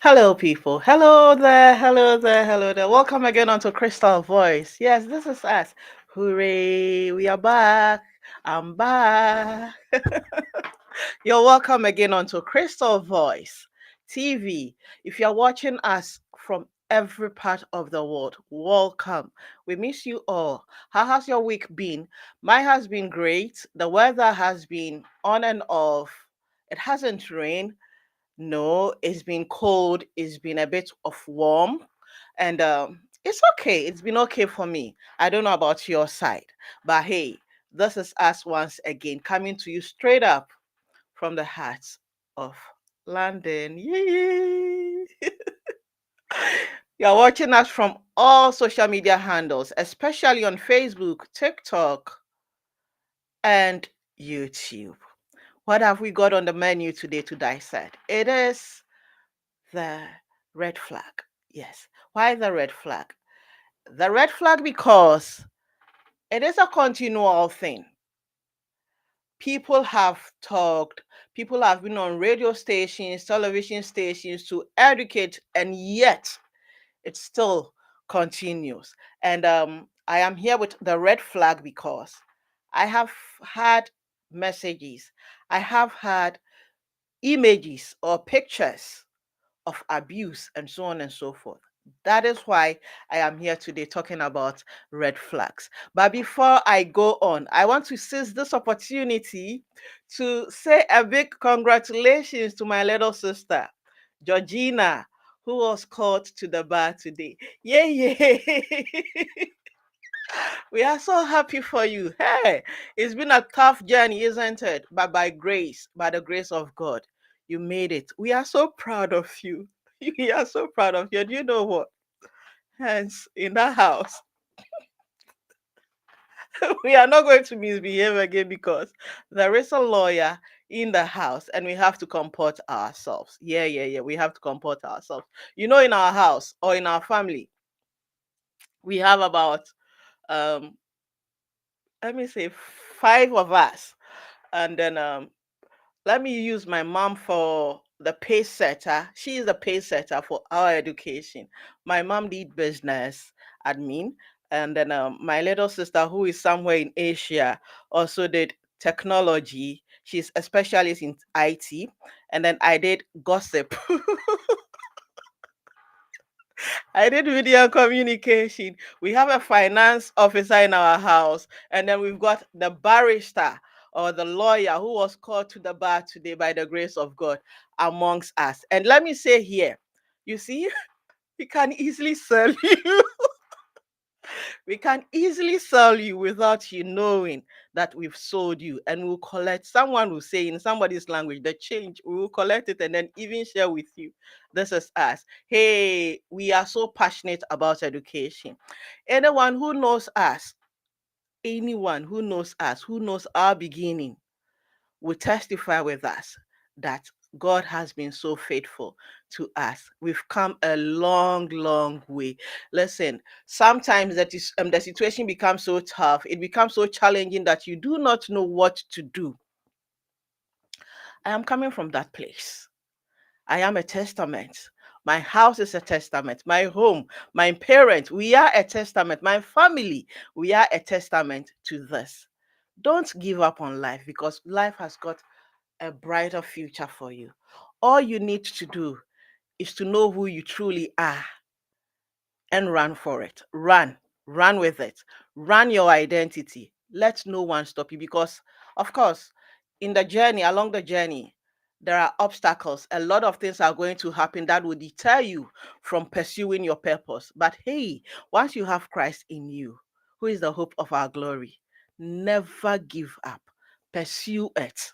Hello, people. Hello there. Hello there. Hello there. Welcome again onto Crystal Voice. Yes, this is us. Hooray! We are back. I'm back. You're welcome again onto Crystal Voice TV. If you're watching us from every part of the world, welcome. We miss you all. How has your week been? Mine has been great. The weather has been on and off. It hasn't rained. No, it's been cold. It's been a bit of warm, and it's okay. It's been okay for me. I don't know about your side, but hey, this is us once again coming to you straight up from the heart of London. Yay! You're watching us from all social media handles, especially on Facebook, TikTok, and YouTube. What have we got on the menu today to dissect? It is the red flag. Yes. Why the red flag? The red flag because it is a continual thing. People have talked, people have been on radio stations, television stations to educate, and yet it still continues. And I am here with the red flag because I have had messages, I have had images or pictures of abuse and so on and so forth. That is why I am here today talking about red flags. But before I go on, I want to seize this opportunity to say a big congratulations to my little sister, Georgina, who was called to the bar today. Yay, yay! We are so happy for you. Hey, it's been a tough journey, isn't it? But by grace, by the grace of God, you made it. We are so proud of you. We are so proud of you. And you know what? Hence, in that house, we are not going to misbehave again because there is a lawyer in the house and we have to comport ourselves. Yeah. We have to comport ourselves. You know, in our house or in our family, we have about um let me say five of us. And then let me use my mom for the pace setter. She is the pace setter for our education. My mom did business admin, and then my little sister, who is somewhere in Asia, also did technology. She's a specialist in IT, and then I did gossip. I did video communication. We have a finance officer in our house, and then we've got the barrister or the lawyer who was called to the bar today by the grace of God amongst us. And let me say here, you see, we can easily sell you. We can easily sell you without you knowing that we've sold you. And we'll collect, someone will say in somebody's language, the change, we will collect it and then even share with you. This is us. Hey, we are so passionate about education. Anyone who knows us, anyone who knows us, who knows our beginning, will testify with us that God has been so faithful to us. We've come a long, long way. Listen, sometimes the situation becomes so tough, it becomes so challenging that you do not know what to do. I am coming from that place. I am a testament. My house is a testament. My home, my parents, we are a testament. My family, we are a testament to this. Don't give up on life because life has got a brighter future for you. All you need to do is to know who you truly are and run for it. Run with it. Run your identity. Let no one stop you because, of course, in the journey, along the journey, there are obstacles. A lot of things are going to happen that will deter you from pursuing your purpose. But hey, once you have Christ in you, who is the hope of our glory, never give up. Pursue it.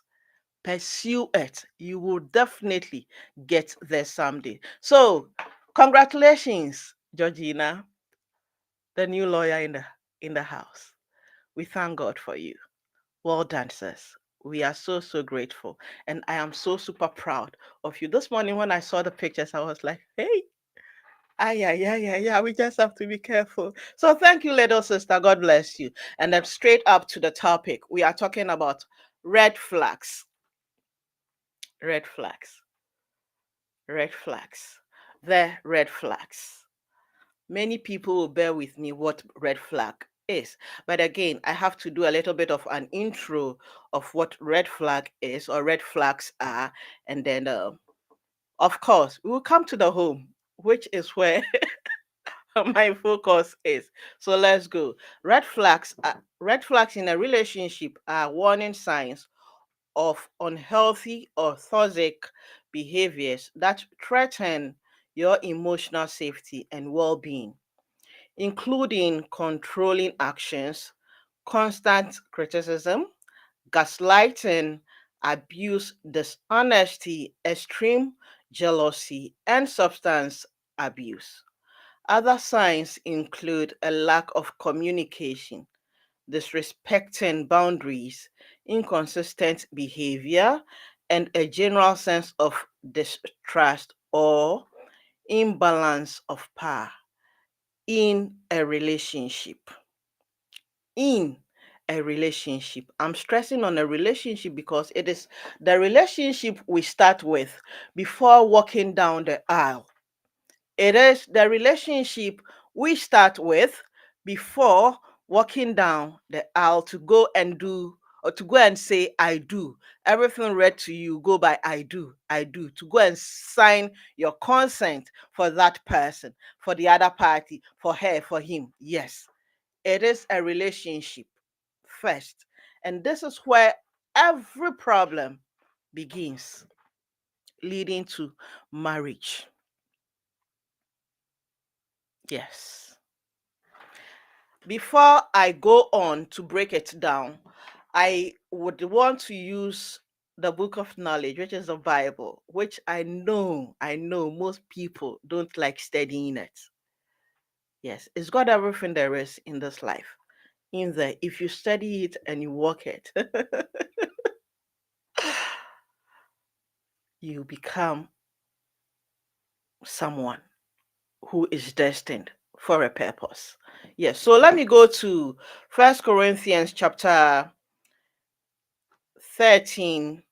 Pursue it. You will definitely get there someday. So, congratulations, Georgina, the new lawyer in the house. We thank God for you. Well done, sis. We are so grateful, and I am so super proud of you. This morning when I saw the pictures, I was like, "Hey, yeah. We just have to be careful." So thank you, little sister. God bless you. And then straight up to the topic, we are talking about red flags. Red flags. Red flags. The red flags. Many people will bear with me what red flag is. But again, I have to do a little bit of an intro of what red flag is or red flags are. And then, of course, we will come to the home, which is where my focus is. So let's go. Red flags in a relationship are warning signs of unhealthy or toxic behaviors that threaten your emotional safety and well-being, including controlling actions, constant criticism, gaslighting, abuse, dishonesty, extreme jealousy, and substance abuse. Other signs include a lack of communication, disrespecting boundaries, inconsistent behavior, and a general sense of distrust or imbalance of power in a relationship. In a relationship. I'm stressing on a relationship because it is the relationship we start with before walking down the aisle. It is the relationship we start with before walking down the aisle to go and do or to go and say, I do. Everything read to you, go by I do, I do. To go and sign your consent for that person, for the other party, for her, for him. Yes, it is a relationship first. And this is where every problem begins, leading to marriage. Yes. Before I go on to break it down, I would want to use the book of knowledge, which is the Bible, which I know most people don't like studying it. Yes, it's got everything there is in this life. In there, if you study it and you work it, you become someone who is destined for a purpose. Yes, so let me go to First Corinthians chapter 13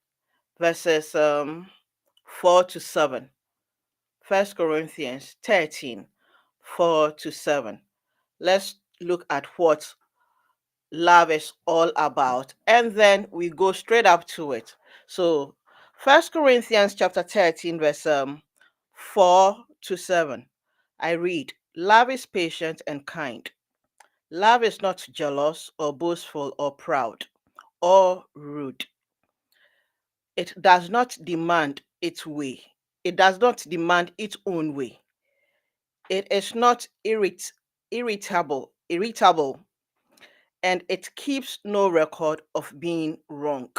verses 4 to 7. First Corinthians 13, 4 to 7. Let's look at what love is all about, and then we go straight up to it. So First Corinthians chapter 13, verse 4 to 7. I read, love is patient and kind. Love is not jealous or boastful or proud or rude. It does not demand its way. It does not demand its own way. It is not irritable, and it keeps no record of being wrong.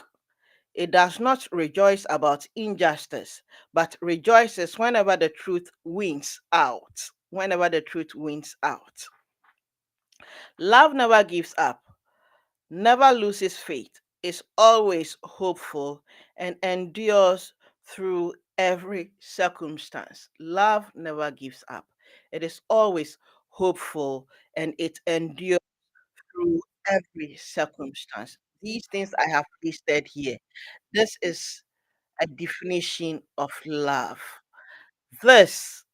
It does not rejoice about injustice, but rejoices whenever the truth wins out. Whenever the truth wins out. Love never gives up, never loses faith, is always hopeful, and endures through every circumstance. Love never gives up. It is always hopeful and it endures through every circumstance. These things I have listed here. This is a definition of love. This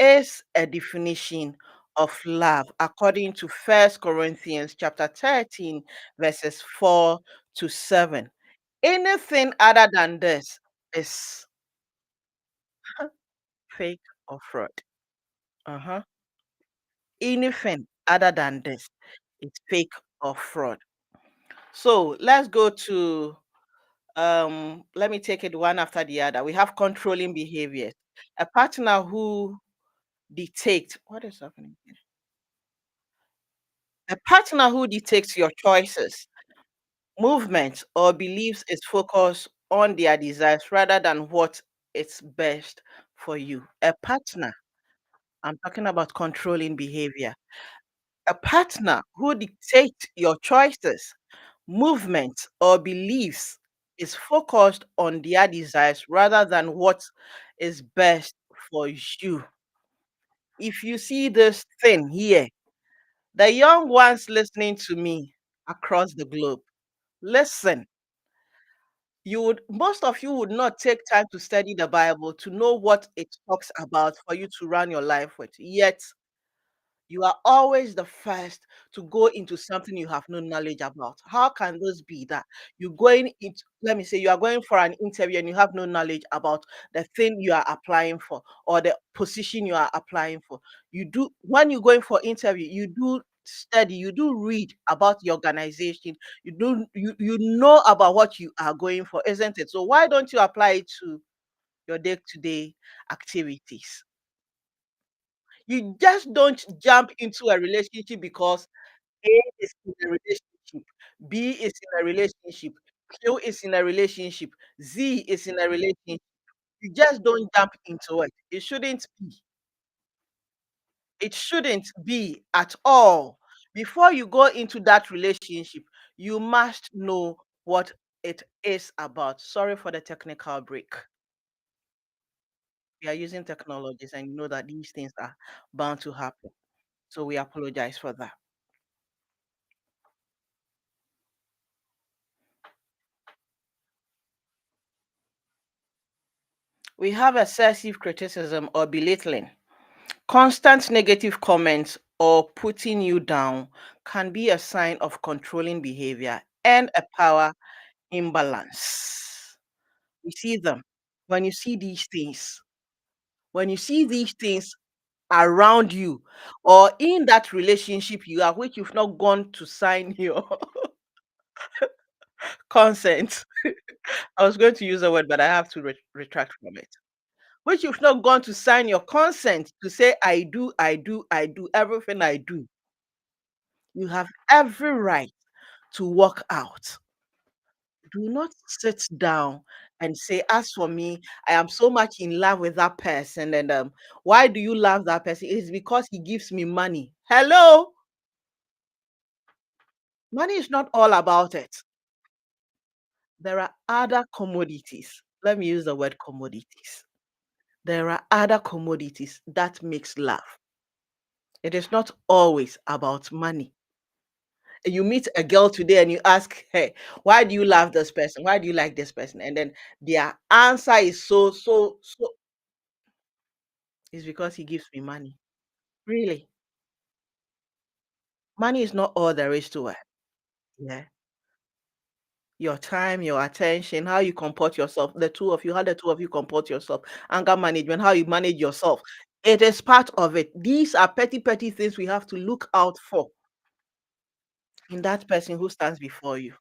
is a definition of love according to First Corinthians chapter 13 verses 4 to 7. Anything other than this is fake or fraud. Uh-huh. Anything other than this is fake or fraud. So let's go to let me take it one after the other. We have controlling behaviors. A partner who dictates what is happening here? A partner who dictates your choices, movements, or beliefs is focused on their desires rather than what is best for you. A partner, I'm talking about controlling behavior. A partner who dictates your choices, movements, or beliefs is focused on their desires rather than what is best for you. If you see this thing here, the young ones listening to me across the globe, listen, You would most of you would not take time to study the Bible to know what it talks about for you to run your life with. Yet you are always the first to go into something you have no knowledge about. How can this be that you going into, let me say, you are going for an interview and you have no knowledge about the thing you are applying for or the position you are applying for? You do when you're going for interview, you do study, you do read about the organization, you know about what you are going for, isn't it? So why don't you apply it to your day-to-day activities? You just don't jump into a relationship because A is in a relationship, B is in a relationship, Q is in a relationship, Z is in a relationship. You just don't jump into it. It shouldn't be. It shouldn't be at all. Before you go into that relationship, you must know what it is about. Sorry for the technical break. We are using technologies and you know that these things are bound to happen. So we apologize for that. We have excessive criticism or belittling. Constant negative comments or putting you down can be a sign of controlling behavior and a power imbalance. We see them. When you see these things, when you see these things around you or in that relationship you are, which you've not gone to sign your consent. I was going to use a word, but I have to retract from it. Which you've not gone to sign your consent to say, I do, I do, I do everything I do. You have every right to walk out. Do not sit down and say, as for me, I am so much in love with that person. And why do you love that person? It's because he gives me money. Hello? Money is not all about it. There are other commodities. Let me use the word commodities. There are other commodities that makes love. It is not always about money. You meet a girl today and you ask her, why do you love this person? Why do you like this person? And then their answer is so it's because he gives me money. Really? Money is not all there is to it. Yeah. Your time, your attention, how you comport yourself, the two of you, how the two of you comport yourself, anger management, how you manage yourself. It is part of it. These are petty, petty things we have to look out for in that person who stands before you.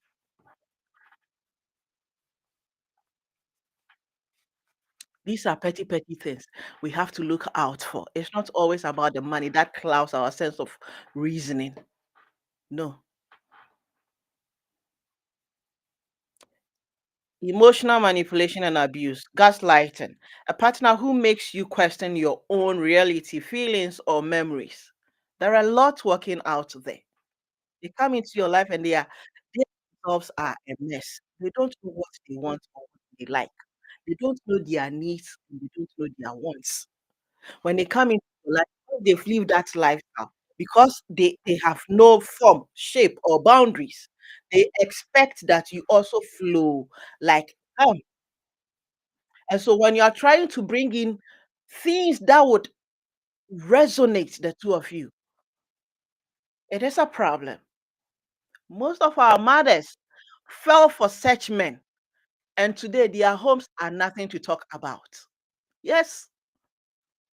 These are petty, petty things we have to look out for. It's not always about the money that clouds our sense of reasoning. No. Emotional manipulation and abuse, gaslighting, a partner who makes you question your own reality, feelings, or memories. There are a lot working out there. They come into your life and they themselves are a mess. They don't know what they want or what they like. They don't know their needs and they don't know their wants. When they come into your life, when they've lived that lifestyle, because they have no form, shape, or boundaries, they expect that you also flow like them. And so when you are trying to bring in things that would resonate the two of you, it is a problem. Most of our mothers fell for such men, and today their homes are nothing to talk about. Yes,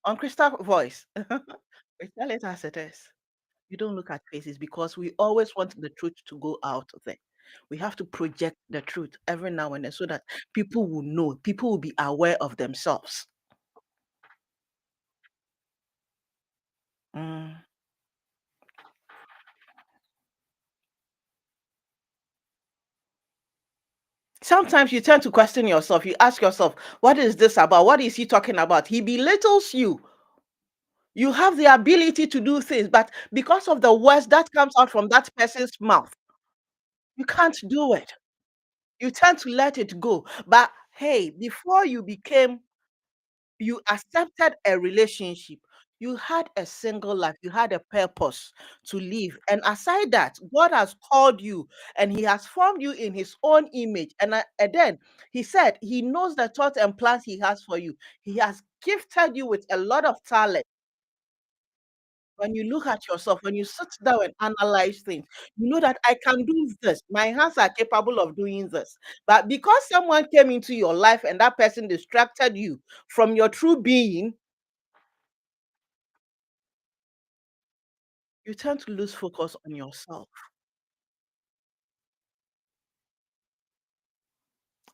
on Crystal Voice, we tell it as it is. You don't look at faces because we always want the truth to go out there. We have to project the truth every now and then so that people will know, people will be aware of themselves. Mm. Sometimes you tend to question yourself. You ask yourself, what is this about? What is he talking about? He belittles you. You have the ability to do things, but because of the words that comes out from that person's mouth, you can't do it. You tend to let it go. But hey, before you accepted a relationship, You had a single life, you had a purpose to live. And aside that, God has called you and He has formed you in His own image. And then He said He knows the thoughts and plans He has for you. He has gifted you with a lot of talent. When you look at yourself, when you sit down and analyze things, you know that I can do this. My hands are capable of doing this. But because someone came into your life and that person distracted you from your true being, you tend to lose focus on yourself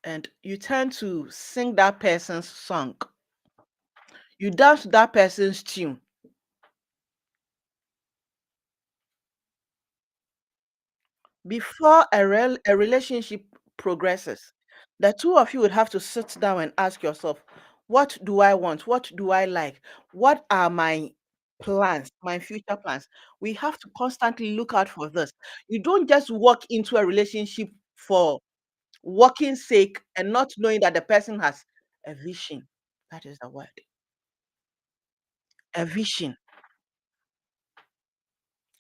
and you tend to sing that person's song. You dance to that person's tune. Before a relationship progresses, the two of you would have to sit down and ask yourself, what do I want? What do I like? What are my plans, my future plans? We have to constantly look out for this. You don't just walk into a relationship for walking sake and not knowing that the person has a vision. That is the word. A vision.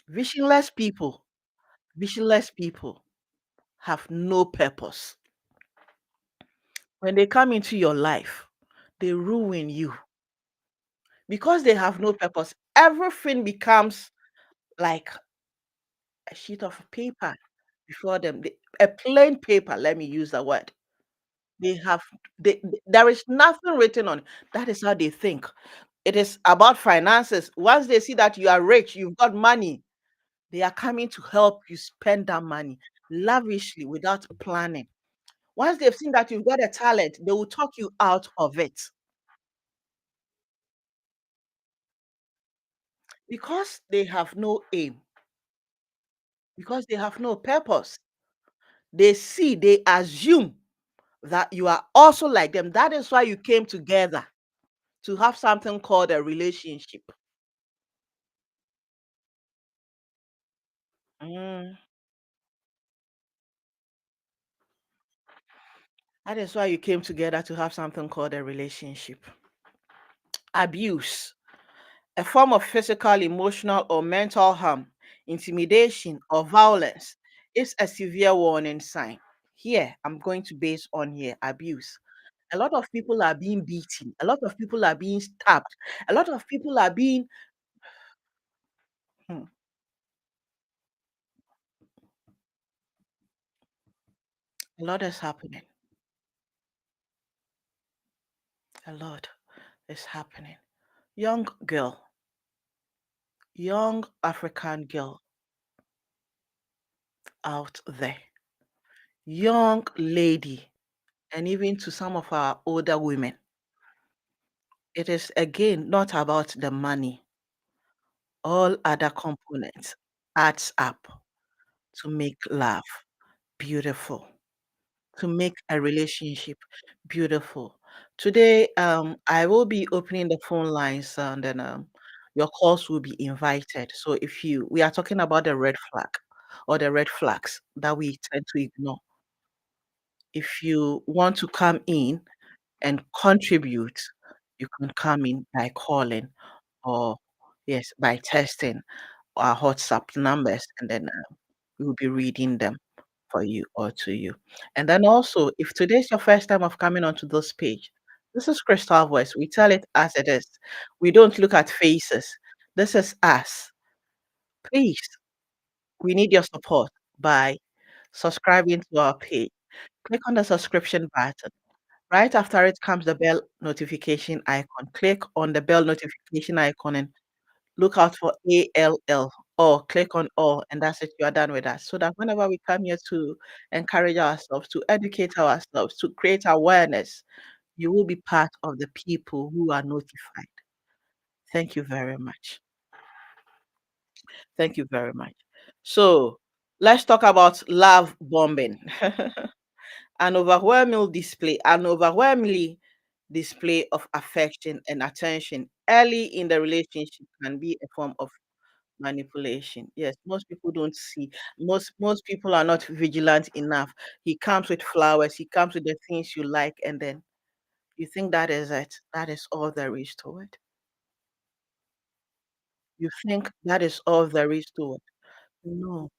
Visionless people, visionless people have no purpose. When they come into your life, they ruin you because they have no purpose. Everything becomes like a sheet of paper before them. A plain paper, let me use the word. They have there is nothing written on it. That is how they think. It is about finances. Once they see that you are rich, you've got money, they are coming to help you spend that money lavishly without planning. Once they've seen that you've got a talent, they will talk you out of it because they have no aim, because they have no purpose. They assume that you are also like them. That is why you came together to have something called a relationship. Mm, that is why you came together to have something called a relationship. Abuse, a form of physical, emotional, or mental harm, intimidation, or violence is a severe warning sign. Here, I'm going to base on here abuse. A lot of people are being beaten, a lot of people are being stabbed, a lot of people are being. Hmm, a lot is happening. A lot is happening. Young girl, young African girl out there, young lady, and even to some of our older women. It is again not about the money. All other components adds up to make love beautiful, to make a relationship beautiful. Today, I will be opening the phone lines and then your calls will be invited. So if we are talking about the red flag or the red flags that we tend to ignore. If you want to come in and contribute, you can come in by calling or yes, by testing our WhatsApp numbers, and then we will be reading them for you or to you. And then also, if today's your first time of coming onto this page, this is Crystal Voice. We tell it as it is. We don't look at faces. This is us. Please, we need your support by subscribing to our page. Click on the subscription button. Right after it comes the bell notification icon. Click on the bell notification icon and look out for ALL or click on all, and that's it. You are done with us. So that whenever we come here to encourage ourselves, to educate ourselves, to create awareness, you will be part of the people who are notified. Thank you very much. Thank you very much. So let's talk about love bombing. An overwhelmingly display of affection and attention early in the relationship can be a form of manipulation. Yes, most people don't see. Most people are not vigilant enough. He comes with flowers, he comes with the things you like, and then you think that is it. That is all there is to it. You think that is all there is to it. No.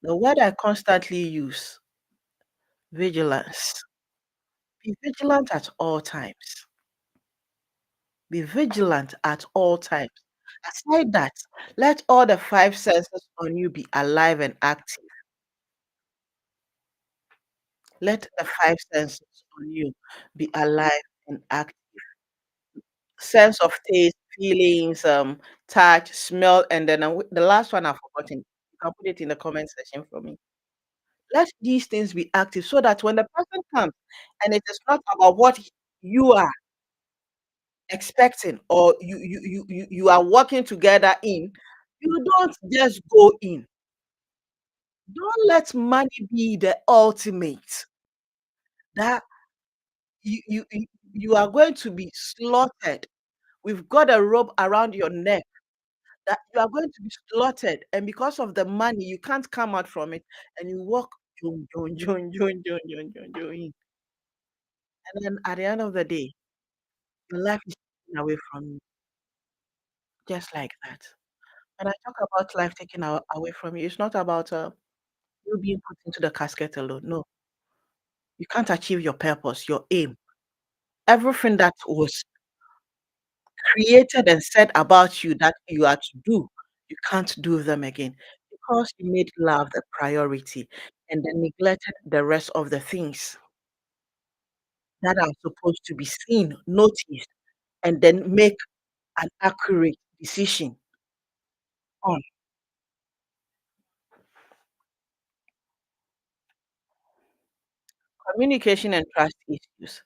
The word I constantly use, vigilance. Be vigilant at all times. Be vigilant at all times. Aside that, let all the five senses on you be alive and active. Let the five senses on you be alive and active. Sense of taste, feelings, touch, smell, and then the last one I've forgotten. You can put it in the comment section for me. Let these things be active so that when the person comes and it is not about what you are expecting or you are working together in, you don't just go in. Don't let money be the ultimate. That you are going to be slaughtered. We've got a rope around your neck that you are going to be slaughtered, and because of the money, you can't come out from it, and you walk jun, jun, jun, jun, jun, jun, jun, jun, in. And then at the end of the day, your life is taken away from you, just like that. When I talk about life taken away from you, it's not about you being put into the casket alone. No, you can't achieve your purpose, your aim. Everything that was created and said about you that you are to do, you can't do them again because you made love the priority and then neglected the rest of the things that are supposed to be seen, noticed, and then make an accurate decision on. Communication and trust issues.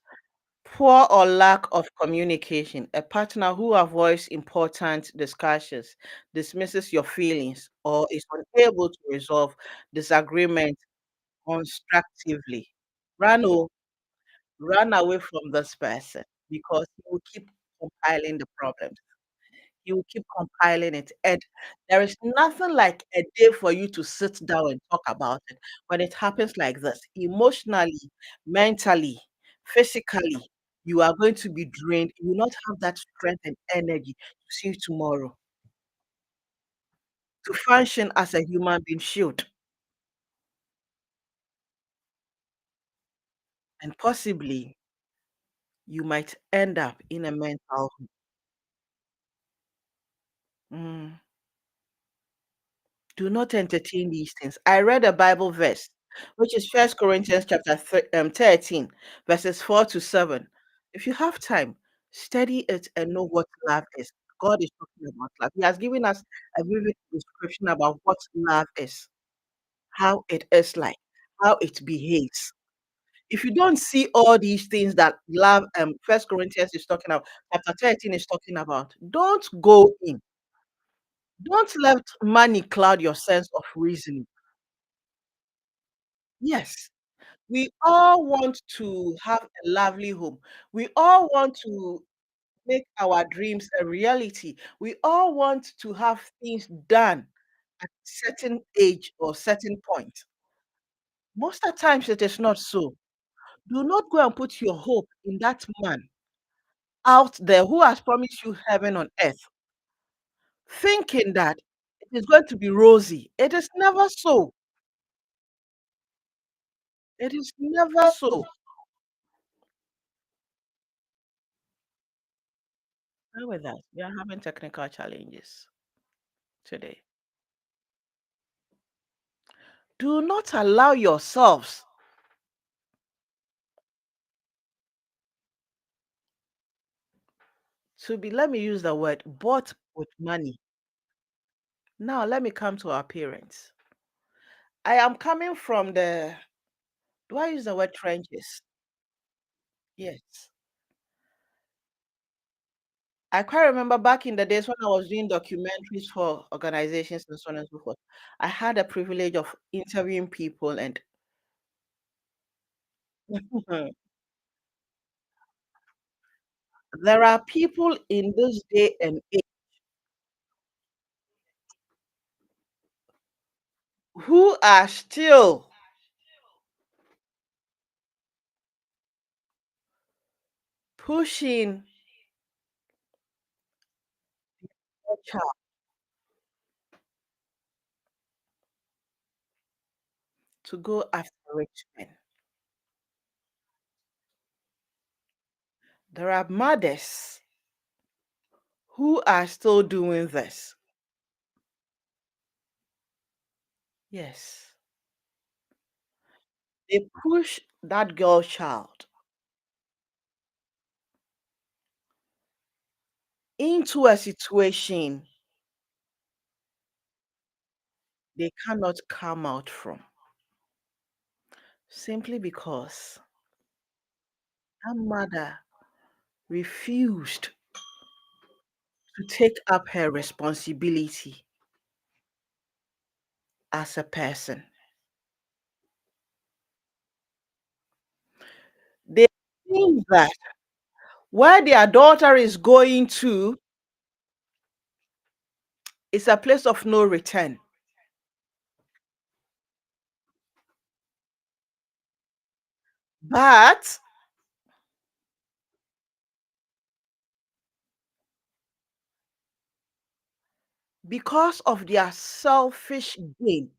Poor or lack of communication. A partner who avoids important discussions, dismisses your feelings, or is unable to resolve disagreement constructively. Run, run away from this person because he will keep compiling the problems. He will keep compiling it. And there is nothing like a day for you to sit down and talk about it. When it happens like this, emotionally, mentally, physically, you are going to be drained. You will not have that strength and energy to see tomorrow, to function as a human being should. And possibly you might end up in a mental. Mm. Do not entertain these things. I read a Bible verse, which is First Corinthians chapter 13, verses 4 to 7. If you have time, study it and know what love is. God is talking about love. He has given us a vivid description about what love is, how it is like, how it behaves. If you don't see all these things that love, First Corinthians is talking about, chapter 13 is talking about, don't go in. Don't let money cloud your sense of reasoning. Yes. We all want to have a lovely home. We all want to make our dreams a reality. We all want to have things done at certain age or certain point. Most of the times it is not so. Do not go and put your hope in that man out there who has promised you heaven on earth, thinking that it is going to be rosy. It is never so. It is never so. Bear with us. We are having technical challenges today. Do not allow yourselves to be, let me use the word, bought with money. Now, let me come to our parents. I am coming from the, do I use the word trenches? Yes. I quite remember back in the days when I was doing documentaries for organizations and so on and so forth. I had a privilege of interviewing people, and there are people in this day and age who are still pushing a child to go after rich men. There are mothers who are still doing this. Yes. They push that girl child into a situation they cannot come out from simply because her mother refused to take up her responsibility as a person. They think that where their daughter is going to is a place of no return. But because of their selfish gain,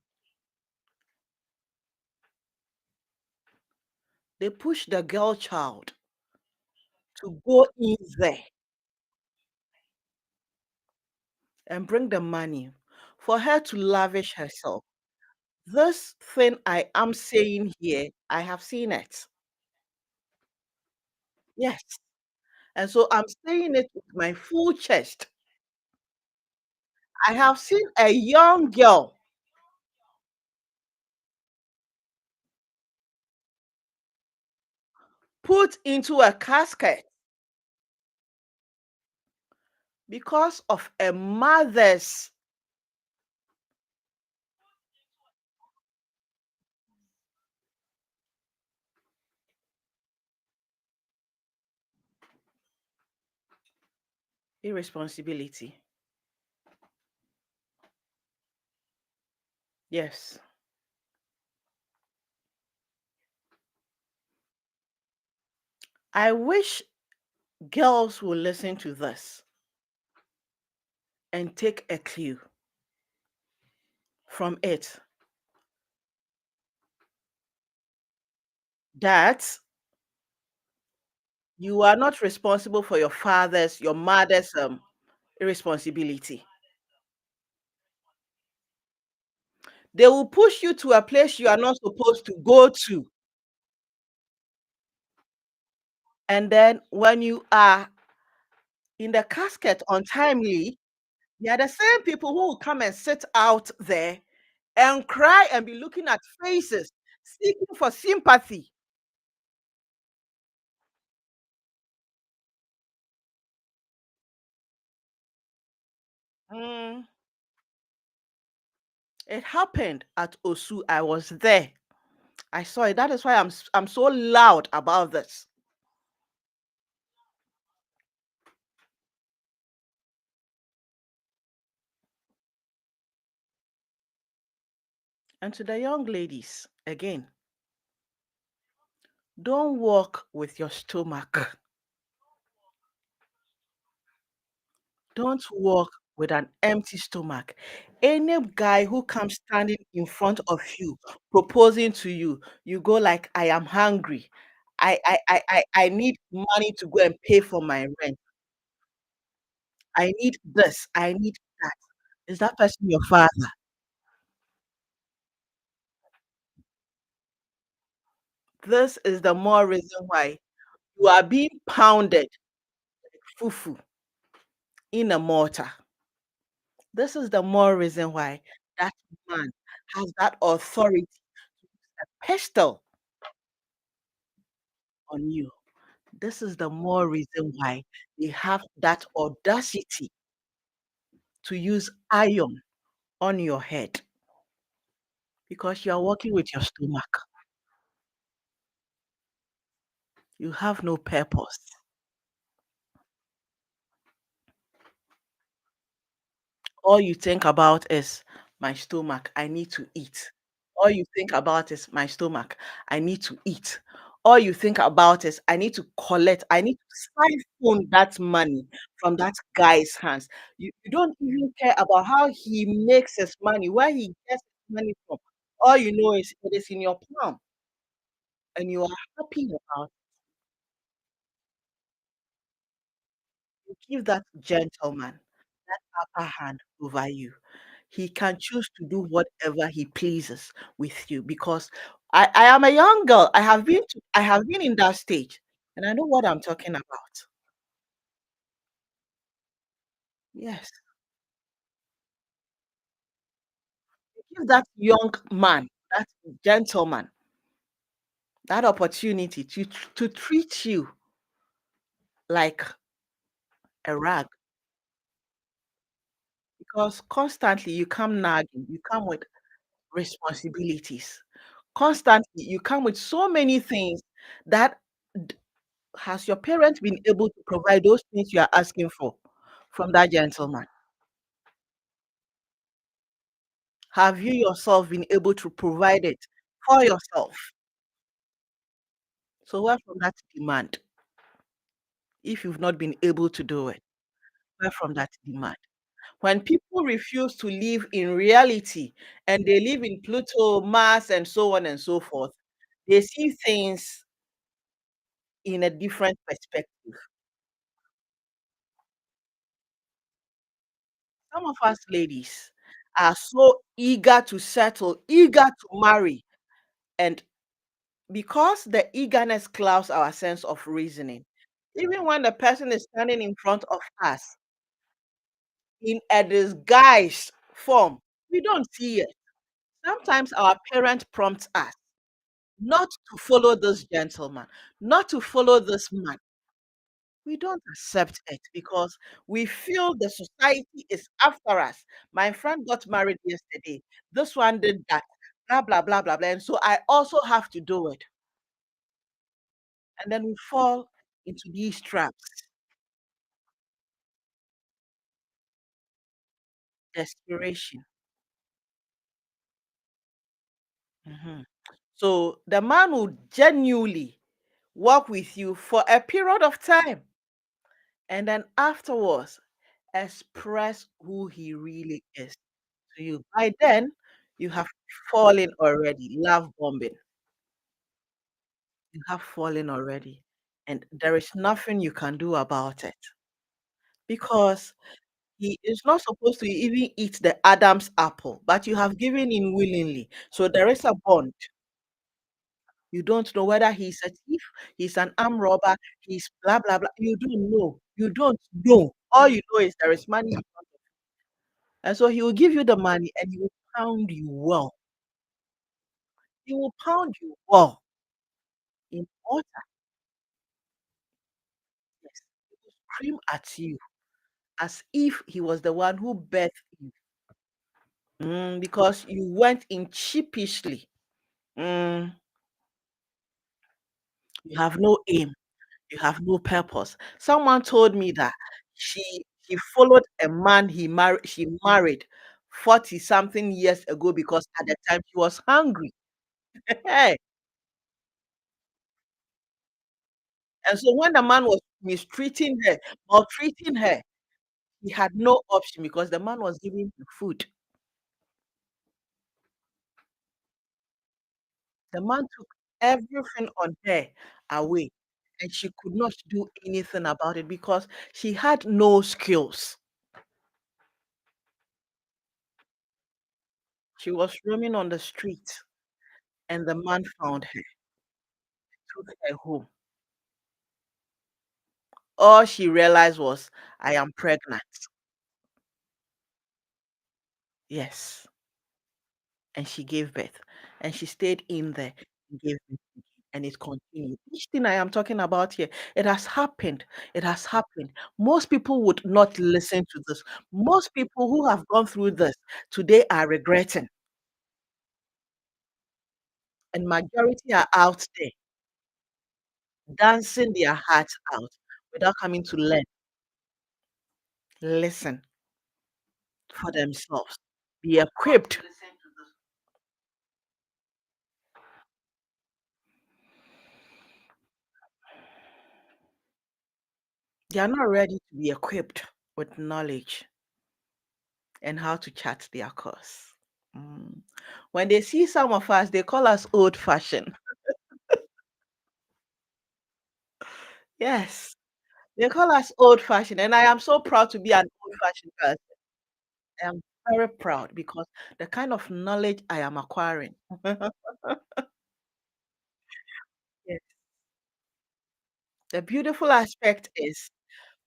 they push the girl child to go in there and bring the money for her to lavish herself. This thing I am saying here, I have seen it. Yes. And so I'm saying it with my full chest. I have seen a young girl put into a casket because of a mother's irresponsibility. Yes. I wish girls will listen to this and take a clue from it that you are not responsible for your mother's irresponsibility. They will push you to a place you are not supposed to go to. And then when you are in the casket untimely, they are the same people who will come and sit out there and cry and be looking at faces, seeking for sympathy. Mm, it happened at Osu. I was there. I saw it. That is why I'm so loud about this. And to the young ladies, again, don't walk with your stomach. Don't walk with an empty stomach. Any guy who comes standing in front of you, proposing to you, you go like, I am hungry. I need money to go and pay for my rent. I need this. I need that. Is that person your father? This is the more reason why you are being pounded fufu in a mortar. This is the more reason why that man has that authority, pestle on you. This is the more reason why they have that audacity to use iron on your head because you are working with your stomach. You have no purpose. All you think about is my stomach. I need to eat. All you think about is my stomach. I need to eat. All you think about is, "I need to collect, I need to siphon that money from that guy's hands." You don't even care about how he makes his money, where he gets his money from. All you know is it is in your palm, and you are happy about it. Give that gentleman that upper hand over you. He can choose to do whatever he pleases with you, because I am a young girl. I have been in that stage, and I know what I'm talking about. Yes. Give that young man, that gentleman, that opportunity to treat you like a rag, because constantly you come nagging, you come with responsibilities. Constantly, you come with so many things that d has your parent been able to provide those things you are asking for from that gentleman? Have you yourself been able to provide it for yourself? So where from that demand, if you've not been able to do it? Where from that demand? When people refuse to live in reality and they live in Pluto, Mars, and so on and so forth, they see things in a different perspective. Some of us ladies are so eager to settle, eager to marry, and because the eagerness clouds our sense of reasoning, even when the person is standing in front of us in a disguised form, we don't see it. Sometimes our parent prompts us not to follow this gentleman, not to follow this man. We don't accept it because we feel the society is after us. My friend got married yesterday. This one did that. Blah, blah, blah, blah, blah. And so I also have to do it. And then we fall into these traps. Desperation. Mhm. So the man will genuinely work with you for a period of time. And then afterwards, express who he really is to you. By then, you have fallen already, love bombing. You have fallen already. And there is nothing you can do about it because he is not supposed to even eat the Adam's apple, but you have given in willingly. So there is a bond. You don't know whether he's a thief, he's an armed robber, he's blah, blah, blah. You don't know. You don't know. All you know is there is money in front of you. And so he will give you the money and he will pound you well. He will pound you well in order, yes, he will scream at you as if he was the one who birthed you. Because you went in cheapishly. Mm, you have no aim, you have no purpose. Someone told me that she followed a man she married 40 something years ago because at the time she was hungry. Hey, and so when the man was mistreating her, maltreating her, he had no option because the man was giving her food. The man took everything on her away, and she could not do anything about it because she had no skills. She was roaming on the street, and the man found her, took her home. All she realized was, "I am pregnant." Yes, and she gave birth, and she stayed in there and gave birth again, and it continued. Each thing I am talking about here, it has happened. It has happened. Most people would not listen to this. Most people who have gone through this today are regretting, and majority are out there dancing their hearts out without coming to learn, listen for themselves, be equipped. They are not ready to be equipped with knowledge and how to chart their course. Mm. When they see some of us, they call us old fashioned. Yes, they call us old fashioned. And I am so proud to be an old fashioned person. I am very proud because the kind of knowledge I am acquiring. Yes. The beautiful aspect is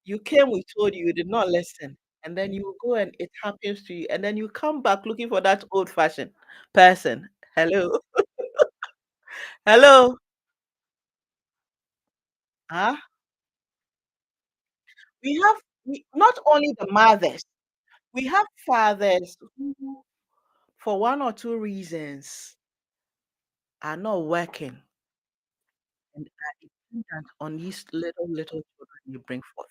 you came, we told you, you did not listen. And then you go and it happens to you. And then you come back looking for that old fashioned person. Hello. Hello. Huh? Not only the mothers, we have fathers who, for one or two reasons, are not working and are dependent on these little children you bring forth.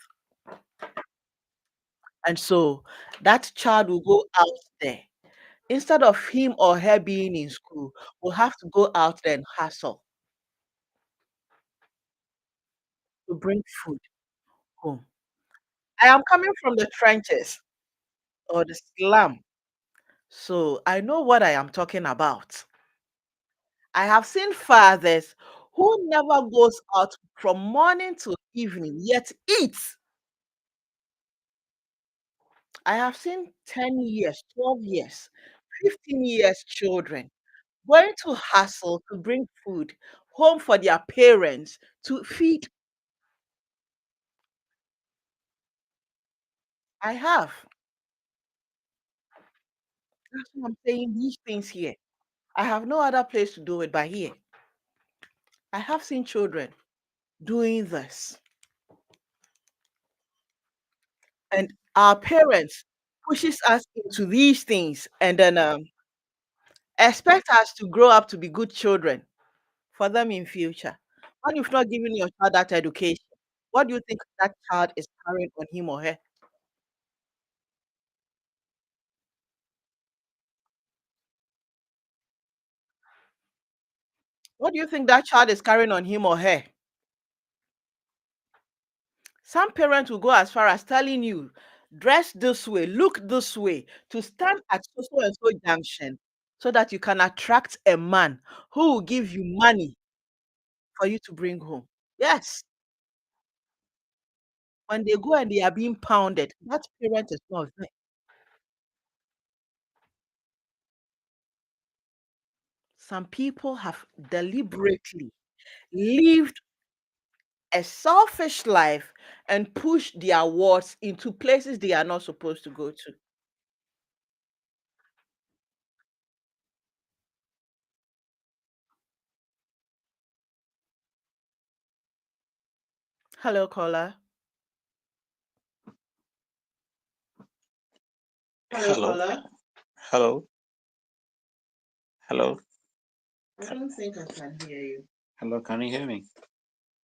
And so that child will go out there. Instead of him or her being in school, will have to go out there and hustle to bring food home. I am coming from the trenches or the slum, so I know what I am talking about. I have seen fathers who never goes out from morning to evening, yet eats. I have seen 10 years, 12 years, 15 years children going to hustle to bring food home for their parents to feed. I have. That's why I'm saying these things here. I have no other place to do it but here. I have seen children doing this. And our parents pushes us into these things and then expect us to grow up to be good children for them in future. When you've not given your child that education, what do you think that child is carrying on him or her? What do you think that child is carrying on him or her? Some parents will go as far as telling you, dress this way, look this way, to stand at so and so junction so that you can attract a man who will give you money for you to bring home. Yes, when they go and they are being pounded, that parent is not there. Some people have deliberately lived a selfish life and pushed their wards into places they are not supposed to go to. Hello, caller. Hello, Hello. caller. Hello. Hello. I don't think I can hear you. Hello. Can you hear me?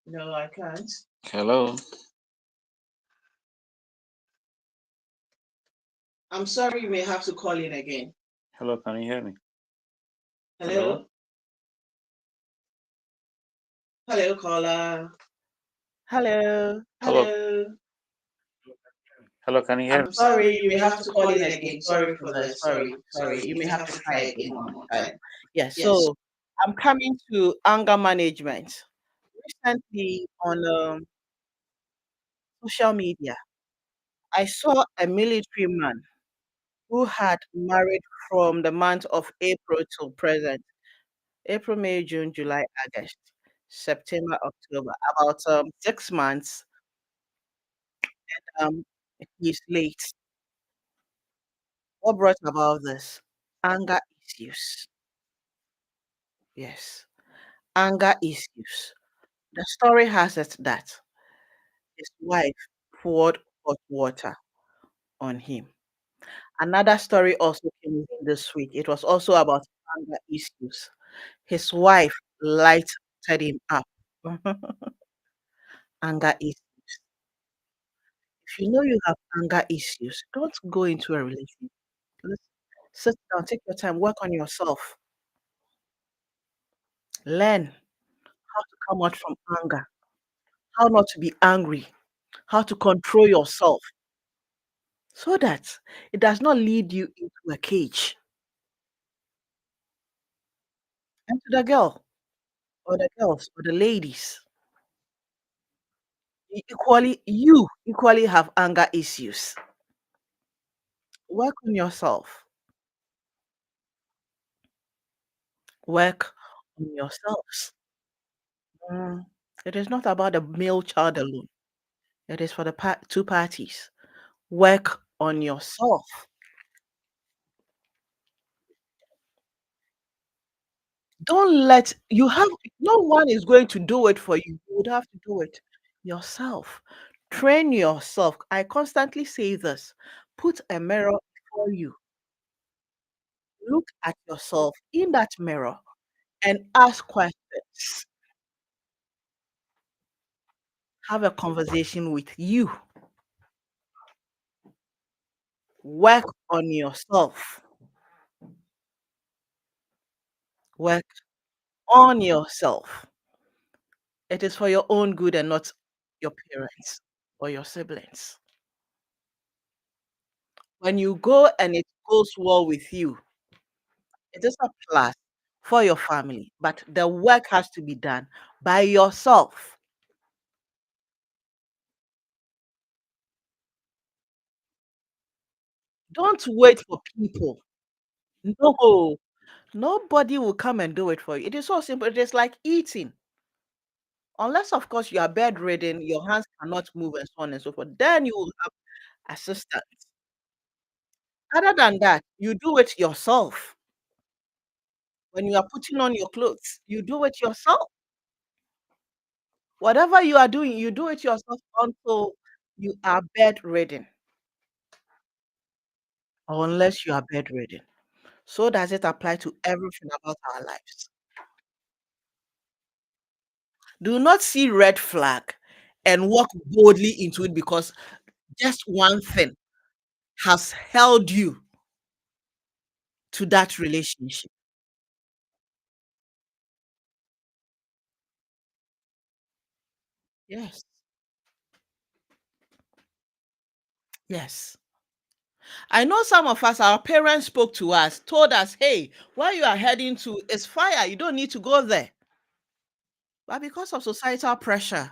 No, I can't. Hello. I'm sorry, you may have to call in again. Hello. Can you hear me? Hello? Hello, caller. Hello? Hello. Hello? Hello. Can you hear me? I'm sorry, you may have to call in again. Sorry for that. Sorry. You may have to try again one more time. Yes, Yes. so I'm coming to anger management. Recently on social media, I saw a military man who had married from the month of April till present. April, May, June, July, August, September, October, about 6 months. Um, he's late. What brought about this? Anger issues. Yes, anger issues. The story has it that his wife poured hot water on him. Another story also came in this week. It was also about anger issues. His wife lighted him up. Anger issues. If you know you have anger issues, don't go into a relationship. Let's sit down, take your time, work on yourself. Learn how to come out from anger, how not to be angry. how to control yourself so that it does not lead you into a cage. And to the girl or the girls or the ladies, you equally have anger issues. Work on yourself. Work on yourselves. Mm, it is not about the male child alone. It is for the two parties. Work on yourself. Don't let you have no one is going to do it for you. You would have to do it yourself. Train yourself. I constantly say this. Put a mirror before you. Look at yourself in that mirror and ask questions. Have a conversation with you. Work on yourself. Work on yourself. It is for your own good and not your parents or your siblings. When you go and it goes well with you, it is a plus for your family, but the work has to be done by yourself. Don't wait for people. No, nobody will come and do it for you. It is so simple. It is like eating. Unless, of course, you are bedridden, your hands cannot move, and so on and so forth. Then you will have assistance. Other than that, you do it yourself. When you are putting on your clothes, you do it yourself. Whatever you are doing, you do it yourself until you are bedridden, or unless you are bedridden. So does it apply to everything about our lives. Do not see red flag and walk boldly into it because just one thing has held you to that relationship. Yes. Yes. I know some of us, our parents spoke to us, told us, hey, where you are heading to is fire. You don't need to go there. But because of societal pressure,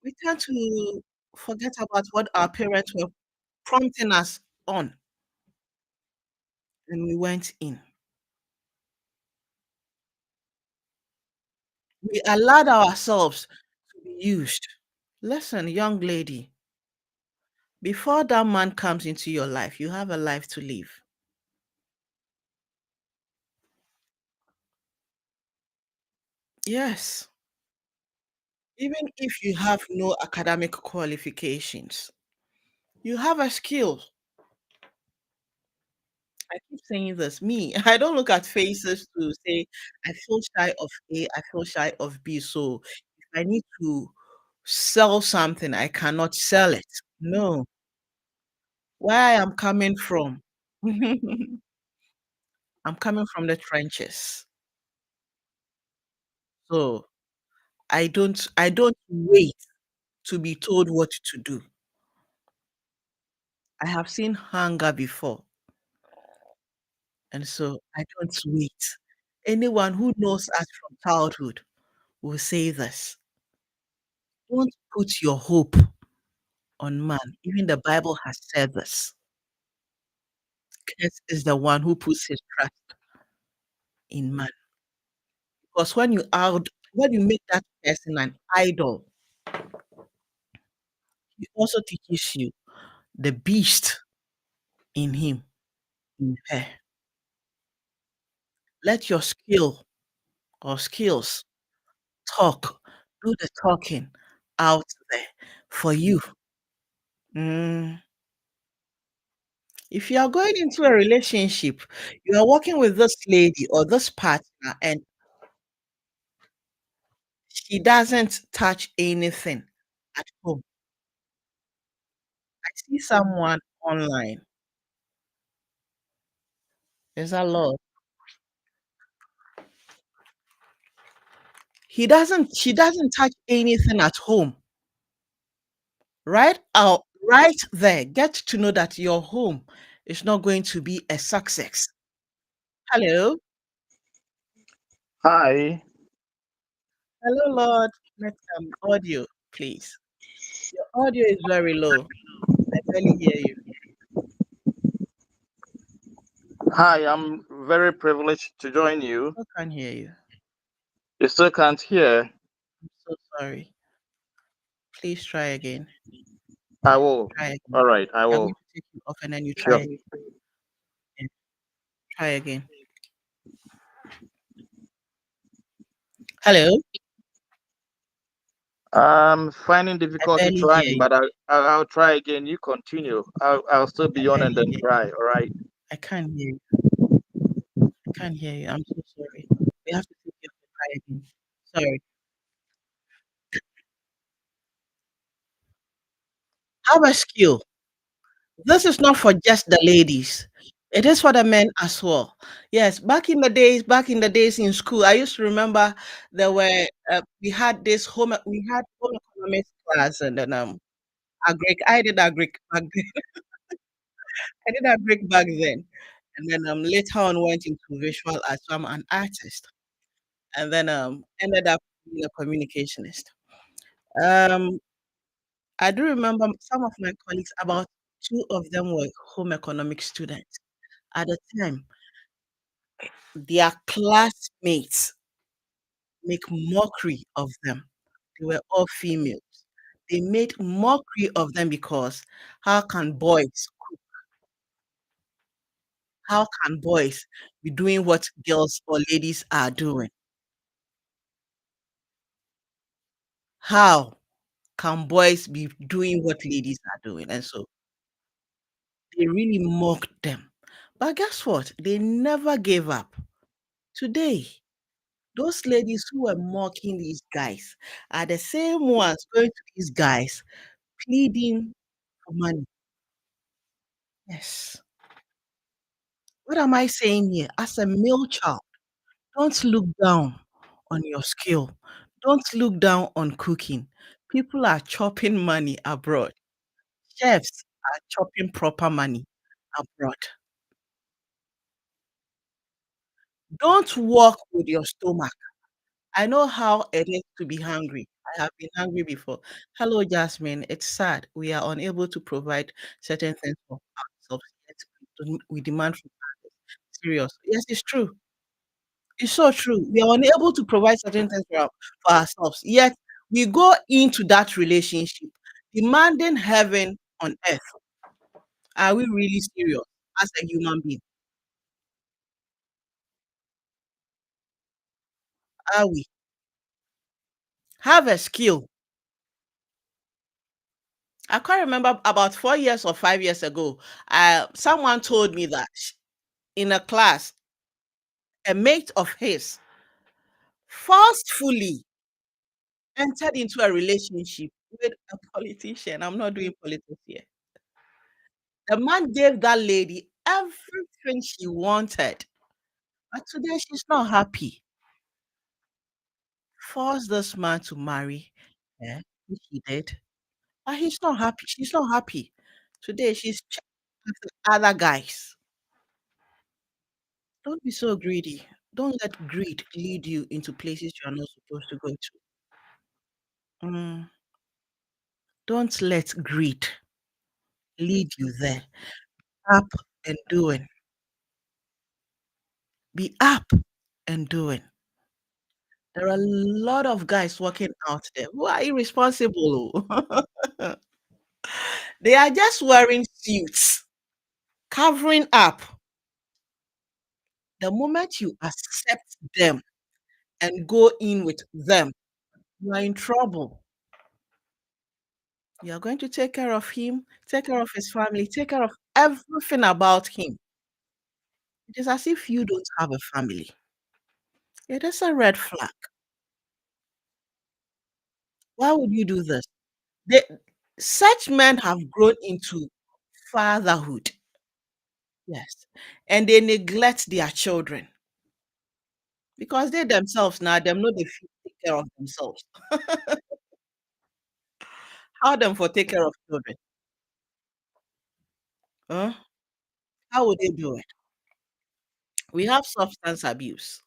we tend to forget about what our parents were prompting us on, and we went in. We allowed ourselves to be used. Listen, young lady, before that man comes into your life, you have a life to live. Yes. Even if you have no academic qualifications, you have a skill. I keep saying this. Me, I don't look at faces to say, I feel shy of A, I feel shy of B. So if I need to sell something, I cannot sell it. No, where I am coming from, I'm coming from the trenches. So I don't wait to be told what to do. I have seen hunger before, and so I don't wait. Anyone who knows us from childhood will say this. Don't put your hope on man. Even the Bible has said this. Cursed is the one who puts his trust in man. Because when you make that person an idol, he also teaches you the beast in him, in her. Let your skill or skills talk, do the talking out there for you. Mm. If you are going into a relationship, you are working with this lady or this partner, and she doesn't touch anything at home. I see someone online. Is that love? She doesn't touch anything at home. Right out, right there, get to know that your home is not going to be a success. Hello? Hi, Hello, Lord. Let audio, please. Your audio is very low. I barely hear you. hi, I'm very privileged to join you. I can't hear you. You still can't hear. I'm so sorry. Please try again. I will. Try again. All right, I I'm going will. to take you off and then you try Sure. again. Try again. Hello? I'm finding I difficulty barely hear trying, you. but I'll try again. You continue. I'll still I be on and barely then hear you. try. All right. I can't hear you. I can't hear you. I'm so sorry. We have to take you off and try again. Sorry. Have a skill. This is not for just the ladies. It is for the men as well. Yes, back in the days in school, I used to remember there were we had home economics class and then agric. I did agric back then. I did agric back then, and then later on went into visual arts. So I'm an artist, and then ended up being a communicationist. Um, I do remember some of my colleagues. About two of them were home economics students at the time. Their classmates make mockery of them. They were all females. They made mockery of them because how can boys how can boys be doing what girls or ladies are doing? How can boys be doing what ladies are doing? And so they really mocked them. But guess what? They never gave up. Today, those ladies who were mocking these guys are the same ones going to these guys pleading for money. Yes. What am I saying here? As a male child, don't look down on your skill. Don't look down on cooking. People are chopping money abroad. Chefs are chopping proper money abroad. Don't walk with your stomach. I know how it is to be hungry. I have been hungry before. Hello, Jasmine. It's sad. We are unable to provide certain things for ourselves. Yet we demand from others. Serious. Yes, it's true. It's so true. We are unable to provide certain things for ourselves. Yet we go into that relationship demanding heaven on earth. Are we really serious as a human being? Are we? Have a skill. I can't remember about 4 years or 5 years ago. Someone told me that in a class, a mate of his forcefully entered into a relationship with a politician. I'm not doing politics here. The man gave that lady everything she wanted, but today she's not happy. Forced this man to marry her, which he did, but he's not happy. She's not happy. Today she's with other guys. Don't be so greedy. Don't let greed lead you into places you are not supposed to go to. Mm, don't let greed lead you there. Up and doing. Be up and doing. There are a lot of guys working out there who are irresponsible. Oh. They are just wearing suits, covering up. The moment you accept them and go in with them, you are in trouble. You are going to take care of him, take care of his family, take care of everything about him. It is as if you don't have a family. It is a red flag. Why would you do this? They, such men have grown into fatherhood. Yes. And they neglect their children. Because they themselves now, them know they fit take care of themselves. How them for take care of children? Huh? How would they do it? We have substance abuse.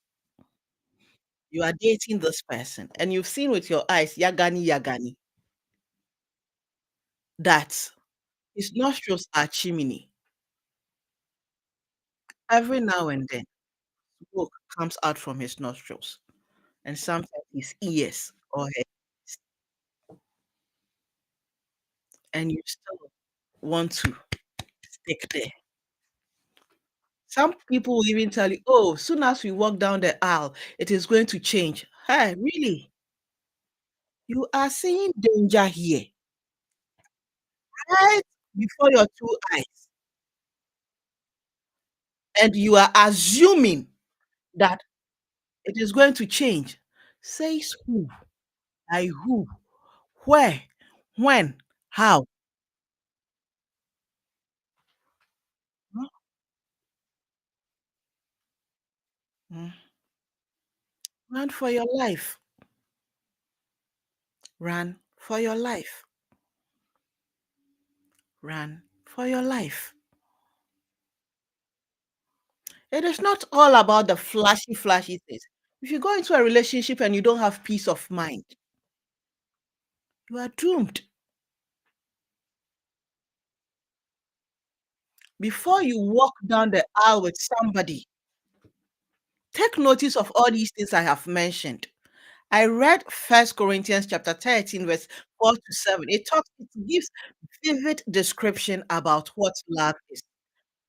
You are dating this person, and you've seen with your eyes, Yagani Yagani, that his nostrils are chimney. Every now and then, smoke comes out from his nostrils, and sometimes his ears or head, and you still want to stick there. Some people will even tell you, oh, soon as we walk down the aisle, it is going to change. Hey, really? You are seeing danger here, right before your two eyes, and you are assuming that it is going to change. Says who? By who? Where? When? How? Huh? Mm. Run for your life. Run for your life. Run for your life. It is not all about the flashy, flashy things. If you go into a relationship and you don't have peace of mind, you are doomed. Before you walk down the aisle with somebody, take notice of all these things I have mentioned. I read First Corinthians chapter 13, verse 4 to 7. It gives vivid description about what love is.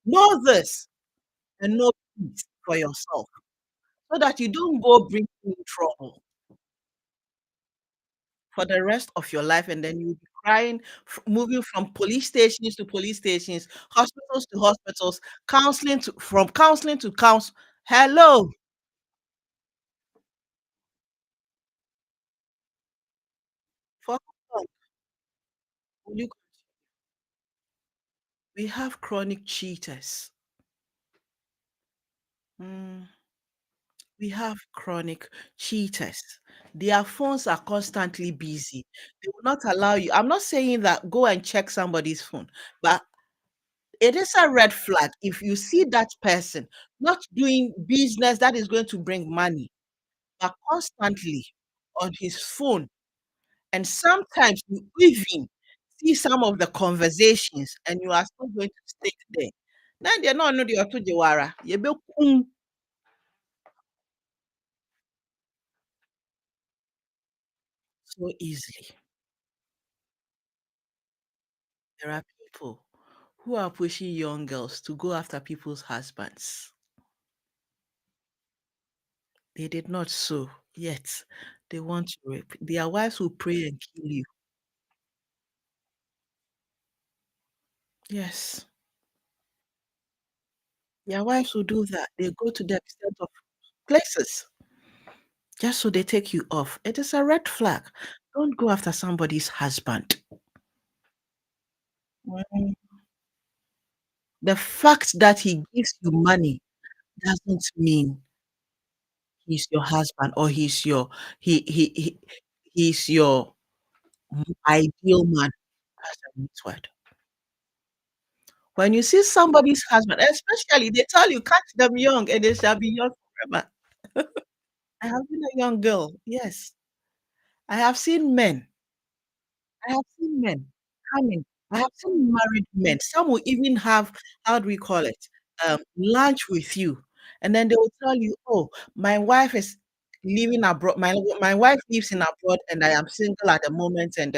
Know this and know peace for yourself so that you don't go bring you in trouble for the rest of your life, and then you'll be crying, moving from police stations to police stations, hospitals to hospitals, counseling to from counseling to counsel. Hello, for how long will you? We have chronic cheaters. Mm, we have chronic cheaters. Their phones are constantly busy. They will not allow you. I'm not saying that go and check somebody's phone, but it is a red flag if you see that person not doing business that is going to bring money, but constantly on his phone. And sometimes you even see some of the conversations and you are still going to stick there. Then they're not know the auto jewara. You be so easily. There are people who are pushing young girls to go after people's husbands. They did not sow, yet they want to rape. Their wives will pray and kill you. Yes, their wives will do that. They go to the extent of places just so they take you off. It is a red flag. Don't go after somebody's husband. Mm. The fact that he gives you money doesn't mean he's your husband or he he's your ideal man. That's a root word. When you see somebody's husband, especially they tell you catch them young and they shall be young forever. I have been a young girl. Yes. I have seen men. I have seen men coming. I have seen married men. Some will even have, how do we call it? Lunch with you. And then they will tell you, oh, my wife is living abroad. My wife lives in abroad and I am single at the moment. And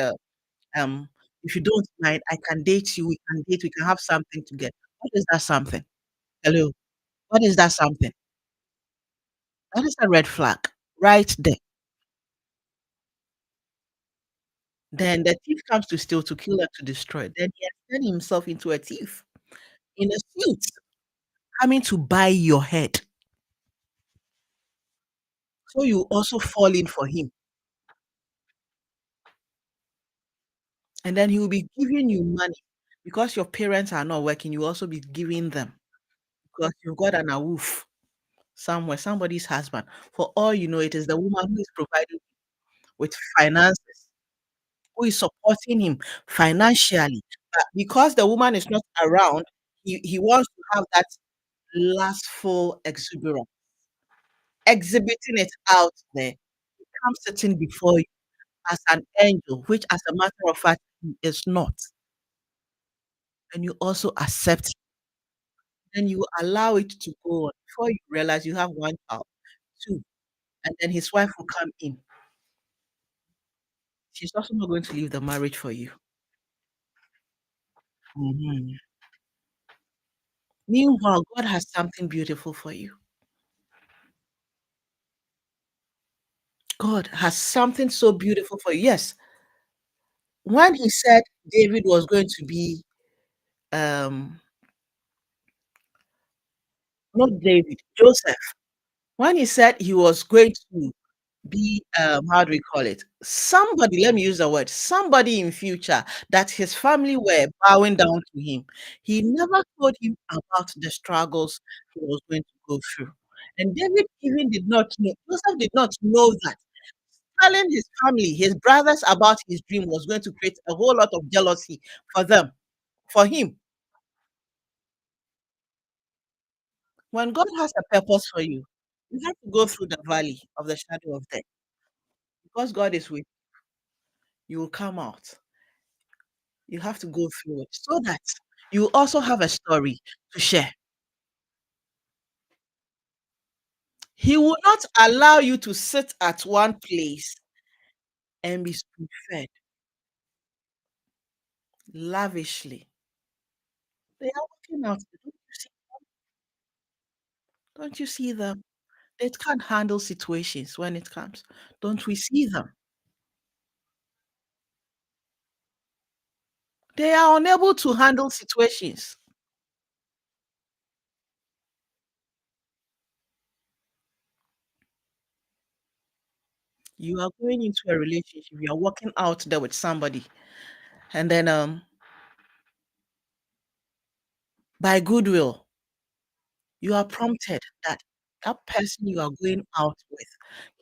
um, if you don't mind, I can date you. We can date. We can have something together. What is that something? Hello. What is that something? That is a red flag right there. Then the thief comes to steal, to kill, and to destroy. Then he has turned himself into a thief in a suit, coming to buy your head. So you also fall in for him. And then he will be giving you money because your parents are not working. You also be giving them because you've got an awoof. somewhere, somebody's husband. For all you know, it is the woman who is providing with finances, who is supporting him financially. But because the woman is not around, he wants to have that lustful exuberance, exhibiting it out there. He comes sitting before you as an angel, which, as a matter of fact, he is not. And you also accept, then you allow it to go on. Before you realize you have one child, two, and then his wife will come in. She's also not going to leave the marriage for you. Mhm. Meanwhile, God has something beautiful for you. God has something so beautiful for you. Yes, when he said David was going to be, um, not David, Joseph, when he said he was going to be, how do we call it? Somebody, let me use the word, somebody in future that his family were bowing down to him. He never told him about the struggles he was going to go through. And David even did not know, Joseph did not know that telling his family, his brothers about his dream was going to create a whole lot of jealousy for them, for him. When God has a purpose for you, you have to go through the valley of the shadow of death. Because God is with you, you will come out. You have to go through it so that you also have a story to share. He will not allow you to sit at one place and be spoon fed lavishly. They are working out. Don't you see them? They can't handle situations when it comes. Don't we see them? They are unable to handle situations. You are going into a relationship, you are working out there with somebody, and then by goodwill, you are prompted that that person you are going out with,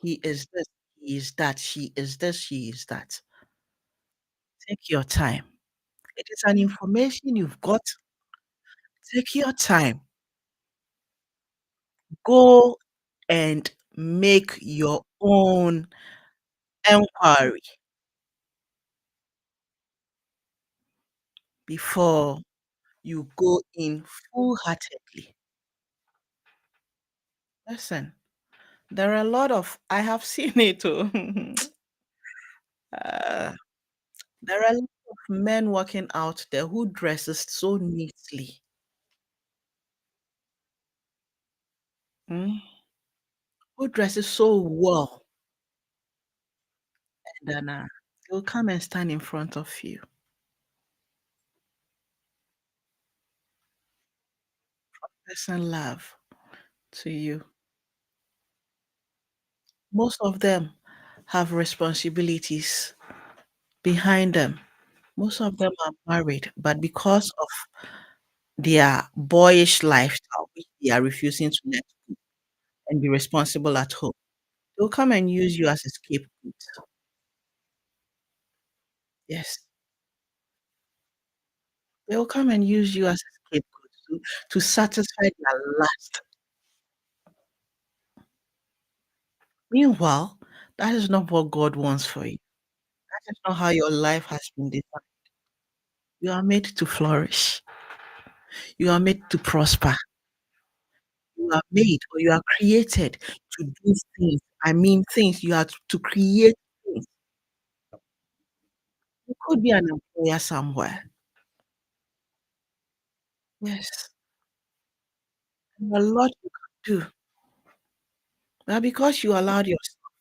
he is this, he is that, she is this, she is that. Take your time. It is an information you've got. Take your time. Go and make your own enquiry before you go in full-heartedly. Listen, there are a lot of I have seen it too. uh, there are a lot of men working out there who dresses so neatly, mm, who dresses so well, and then they'll come and stand in front of you. Person love to you. Most of them have responsibilities behind them. Most of them are married, but because of their boyish lifestyle, which they are refusing to let and be responsible at home, they'll come and use you as a scapegoat. Yes, they'll come and use you as a scapegoat to satisfy their lust. Meanwhile, that is not what God wants for you. That is not how your life has been designed. You are made to flourish. You are made to prosper. You are made or you are created to do things. I mean, things you are to create things. You could be an employer somewhere. Yes, and a lot you can do. But because you allowed yourself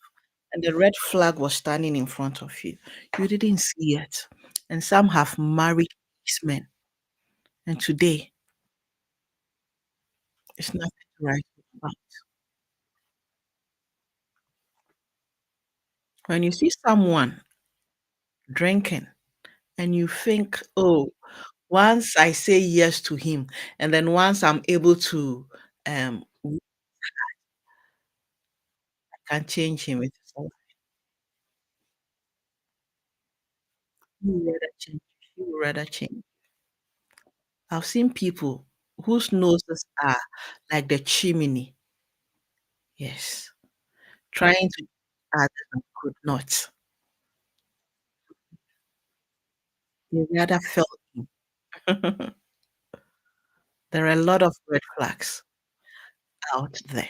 and the red flag was standing in front of you, you didn't see it. And some have married these men. And today, it's nothing to write about. When you see someone drinking and you think, oh, once I say yes to him, and then once I'm able to um can change him with his life. He will rather change. He will rather change. I've seen people whose noses are like the chimney. Yes. Trying to others and could not. They rather fell in. There are a lot of red flags out there.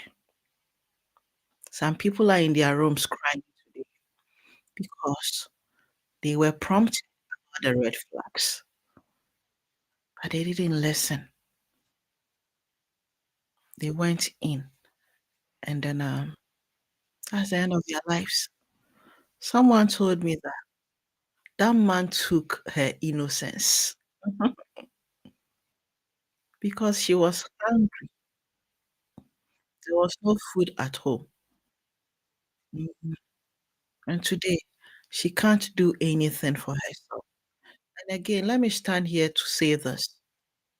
Some people are in their rooms crying today because they were prompted by the red flags, but they didn't listen. They went in, and then that's the end of their lives. Someone told me that that man took her innocence because she was hungry. There was no food at home. Mhm. And today, she can't do anything for herself. And again, let me stand here to say this.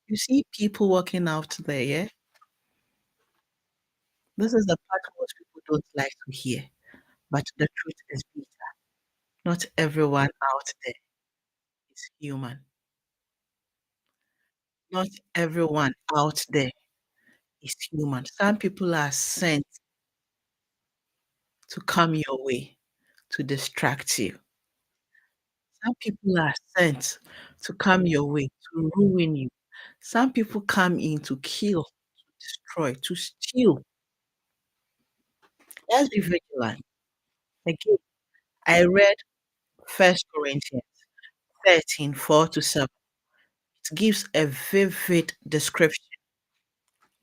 You see people walking out there, yeah? This is the part most people don't like to hear. But the truth is bitter. Not everyone out there is human. Not everyone out there is human. Some people are sent to come your way to distract you. Some people are sent to come your way to ruin you. Some people come in to kill, to destroy, to steal. Let's be vigilant. Again, I read First Corinthians 13:4-7. It gives a vivid description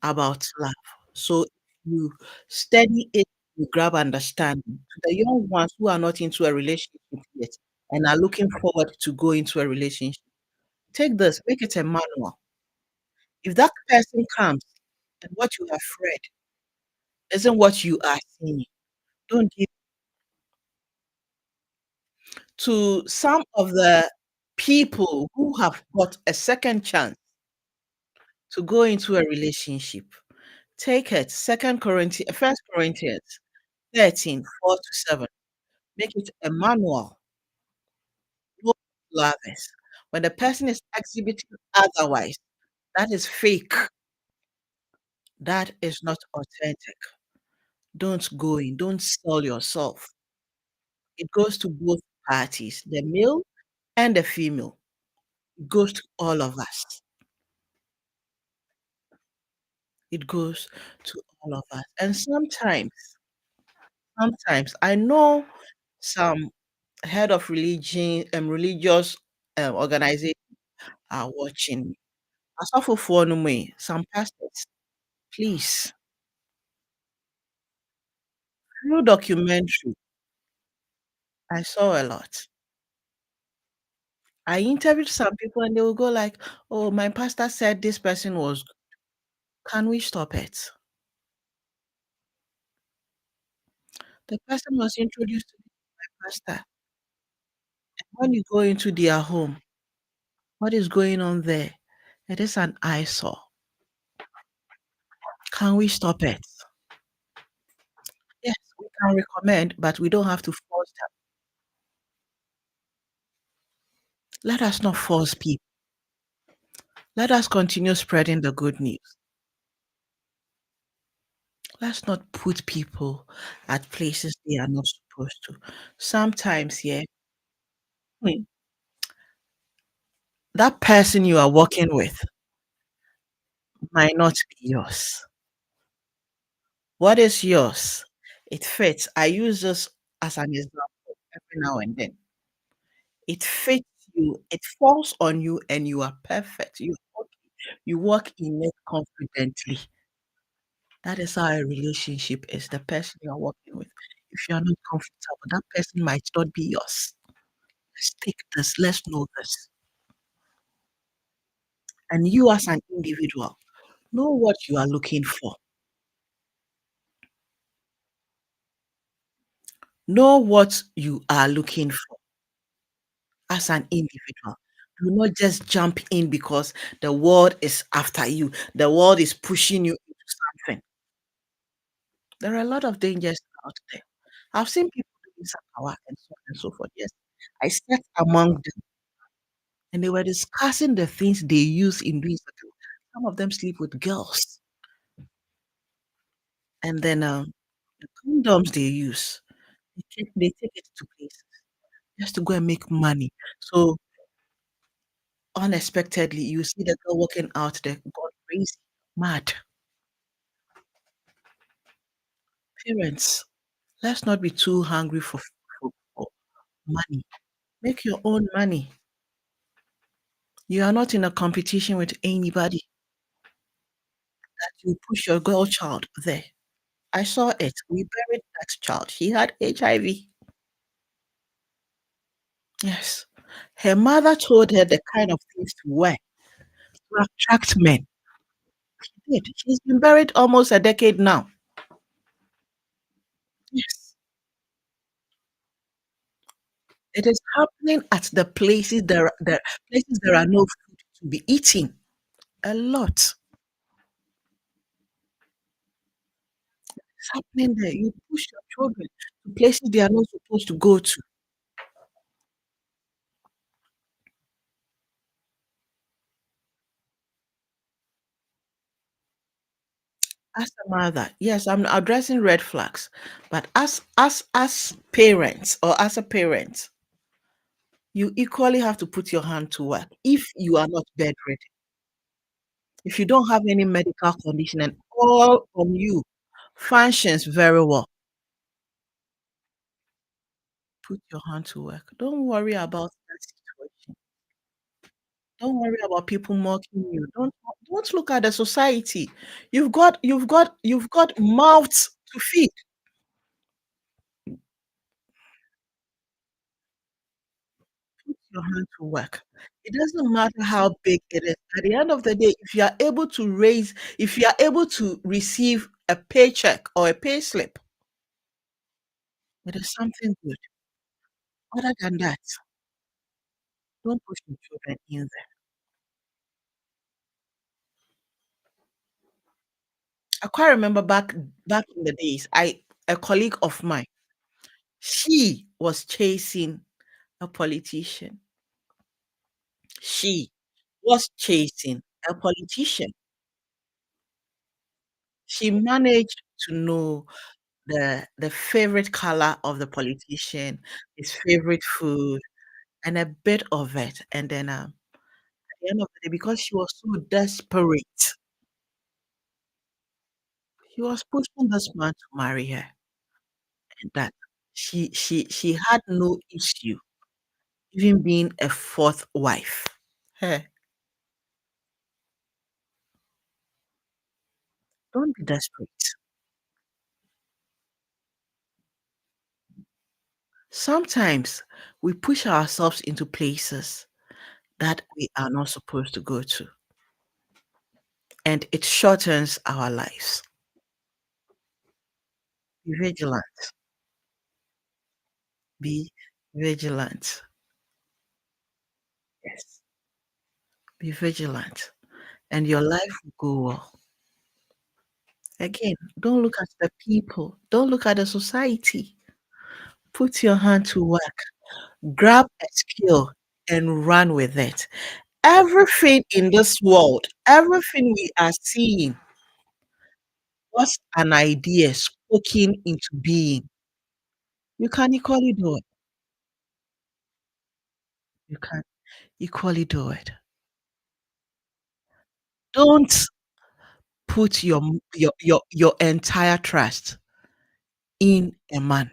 about love. So if you study it, you grab understanding. To the young ones who are not into a relationship yet and are looking forward to go into a relationship, take this, make it a manual. If that person comes and what you have read isn't what you are seeing, don't give to some of the people who have got a second chance to go into a relationship. Take it, First Corinthians 13:4-7. Make it a manual. No others. When the person is exhibiting otherwise, that is fake. That is not authentic. Don't go in. Don't sell yourself. It goes to both parties, the male and the female. It goes to all of us. It goes to all of us. And sometimes I know some head of religious organization are watching me. Asafofoɔ no mu yi, some pastors, please, through documentary, I saw a lot. I interviewed some people and they will go like, "Oh, my pastor said this person was good. Can we stop it?" The person was introduced to the pastor. When you go into their home, what is going on there? It is an eyesore. Can we stop it? Yes, we can recommend, but we don't have to force them. Let us not force people. Let us continue spreading the good news. Let's not put people at places they are not supposed to. Sometimes, yeah, hmm, that person you are working with might not be yours. What is yours? It fits. I use this as an example every now and then. It fits you, it falls on you, and you are perfect. You walk in it confidently. That is how a relationship is. The person you are working with. If you are not comfortable, that person might not be yours. Let's take this. Let's know this. And you, as an individual, know what you are looking for. Know what you are looking for as an individual. Do not just jump in because the world is after you. The world is pushing you into something. There are a lot of dangers out there. I've seen people doing Sakawa and so on and so forth. Yes, I sat among them and they were discussing the things they use in doing Sakawa. Some of them sleep with girls, and then the condoms they use, they take it to places just to go and make money. So unexpectedly, you see the girl walking out there, gone crazy, mad. Parents, let's not be too hungry for money. Make your own money. You are not in a competition with anybody that you push your girl child there. I saw it. We buried that child. She had HIV. Yes. Her mother told her the kind of things to wear to attract men. She did. She's been buried almost a decade now. Yes. It is happening at the places the places there are no food to be eating. A lot. It's happening there. You push your children to places they are not supposed to go to. As a mother, yes, I'm addressing red flags, but as parents or as a parent, you equally have to put your hand to work. If you are not bedridden, if you don't have any medical condition, and all from you functions very well, put your hand to work. Don't worry about that situation. Don't worry about people mocking you. Don't look at the society. You've got mouths to feed. Put your hand to work. It doesn't matter how big it is. At the end of the day, if you are able to receive a paycheck or a pay slip, it is something good. Other than that, don't push your children in there. I quite remember back in the days, a colleague of mine, she was chasing a politician. She was chasing a politician. She managed to know the favorite color of the politician, his favorite food, and a bit of it. And then at the end of the day, because she was so desperate, she was pushing this man to marry her. And that she had no issue even being a fourth wife. Hey, don't be desperate. Sometimes we push ourselves into places that we are not supposed to go to, and it shortens our lives. Be vigilant. Be vigilant. Yes. Be vigilant, and your life will go well. Again, don't look at the people, don't look at the society. Put your hand to work, grab a skill, and run with it. Everything in this world, everything we are seeing was an idea spoken into being. You can equally do it. You can equally do it. Don't put your entire trust in a man.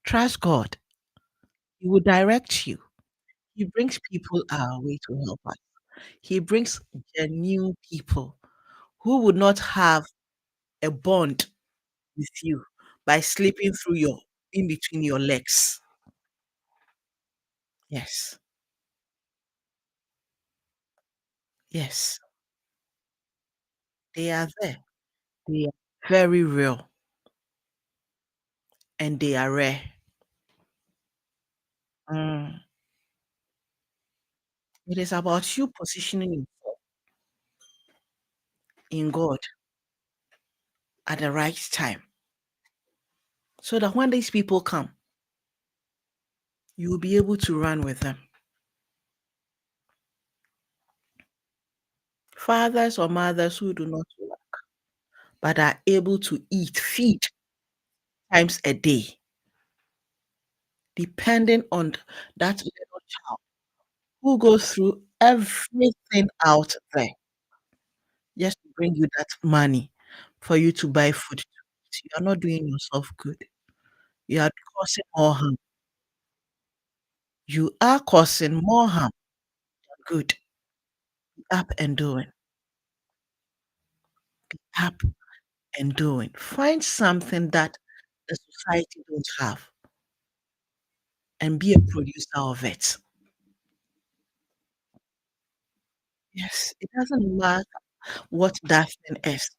Trust God. He will direct you. He brings people our way to help us. He brings genuine people who would not have a bond with you by sleeping through your in between your legs. Yes. Yes. They are there. They are very real and they are rare. Mm. It is about you positioning yourself in God at the right time. so that when these people come, you will be able to run with them. Fathers or mothers who do not work, but are able to feed times a day, depending on that little child who goes through everything out there just to bring you that money for you to buy food to eat. You are not doing yourself good. You are causing more harm. You are causing more harm than good. Be up and doing. Up and doing. Find something that the society don't have and be a producer of it. Yes, it doesn't matter what that thing is.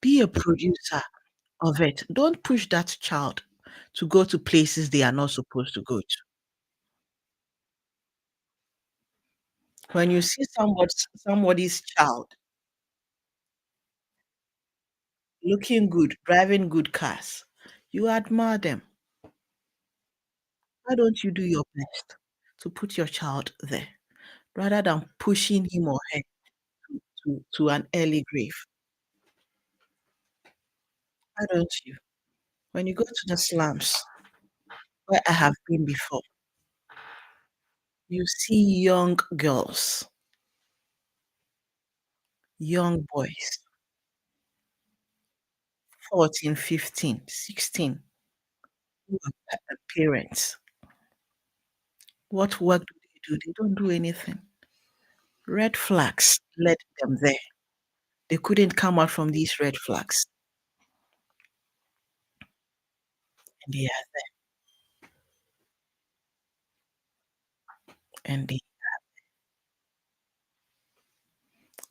Be a producer of it. Don't push that child to go to places they are not supposed to go to. When you see somebody's child looking good, driving good cars, you admire them. Why don't you do your best to put your child there rather than pushing him or her to an early grave? Why don't you? When you go to the slums where I have been before, you see young girls, young boys, 14, 15, 16, who are parents. What work do they do? They don't do anything. Red flags led them there. They couldn't come out from these red flags. And they are and they,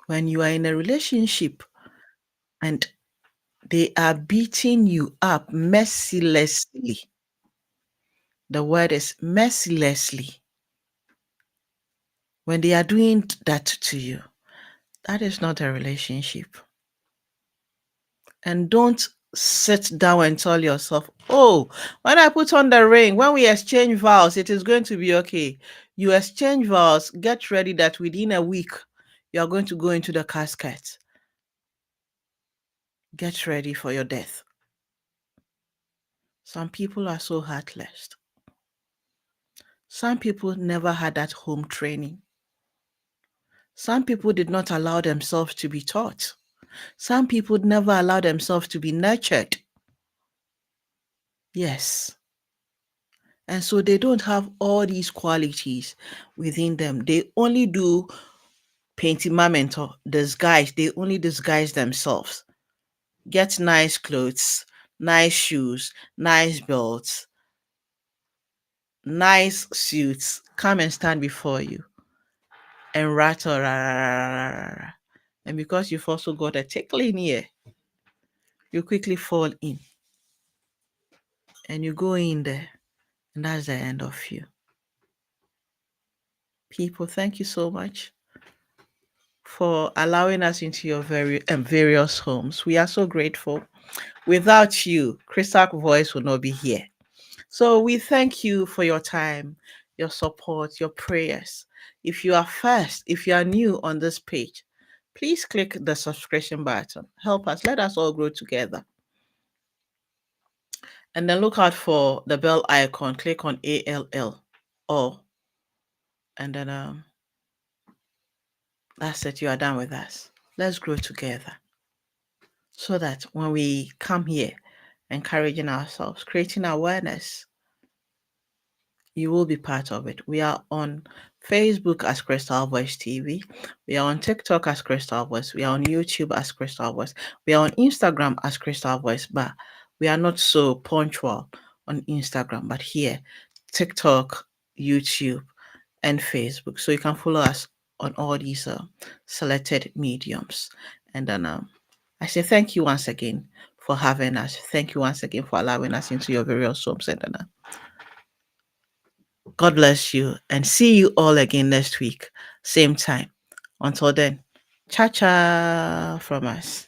when you are in a relationship and they are beating you up mercilessly, the word is mercilessly. When they are doing that to you, that is not a relationship. And don't sit down and tell yourself, oh, when I put on the ring, when we exchange vows, it is going to be okay. You exchange vows, get ready that within a week, you are going to go into the casket. Get ready for your death. Some people are so heartless. Some people never had that home training. Some people did not allow themselves to be taught. Some people never allow themselves to be nurtured. Yes. And so they don't have all these qualities within them. They only do painting or disguise. They only disguise themselves. Get nice clothes, nice shoes, nice belts, nice suits. Come and stand before you and rattle. Rah, rah, rah, rah, rah. And because you've also got a tickling ear, you quickly fall in. And you go in there. And that's the end of you. People, thank you so much for allowing us into your various homes. We are so grateful. Without you, Crystal Voice would not be here. So we thank you for your time, your support, your prayers. If you are new on this page, please click the subscription button. Help us. Let us all grow together. And then look out for the bell icon. Click on ALL. And then that's it. You are done with us. Let's grow together so that when we come here, encouraging ourselves, creating awareness, you will be part of it. We are on Facebook as Crystal Voice TV. We are on TikTok as Crystal Voice. We are on YouTube as Crystal Voice. We are on Instagram as Crystal Voice, but we are not so punctual on Instagram. But here, TikTok, YouTube, and Facebook. So you can follow us on all these selected mediums. And then I say thank you once again for having us. Thank you once again for allowing us into your various homes. And then God bless you and see you all again next week, same time. Until then, cha cha from us.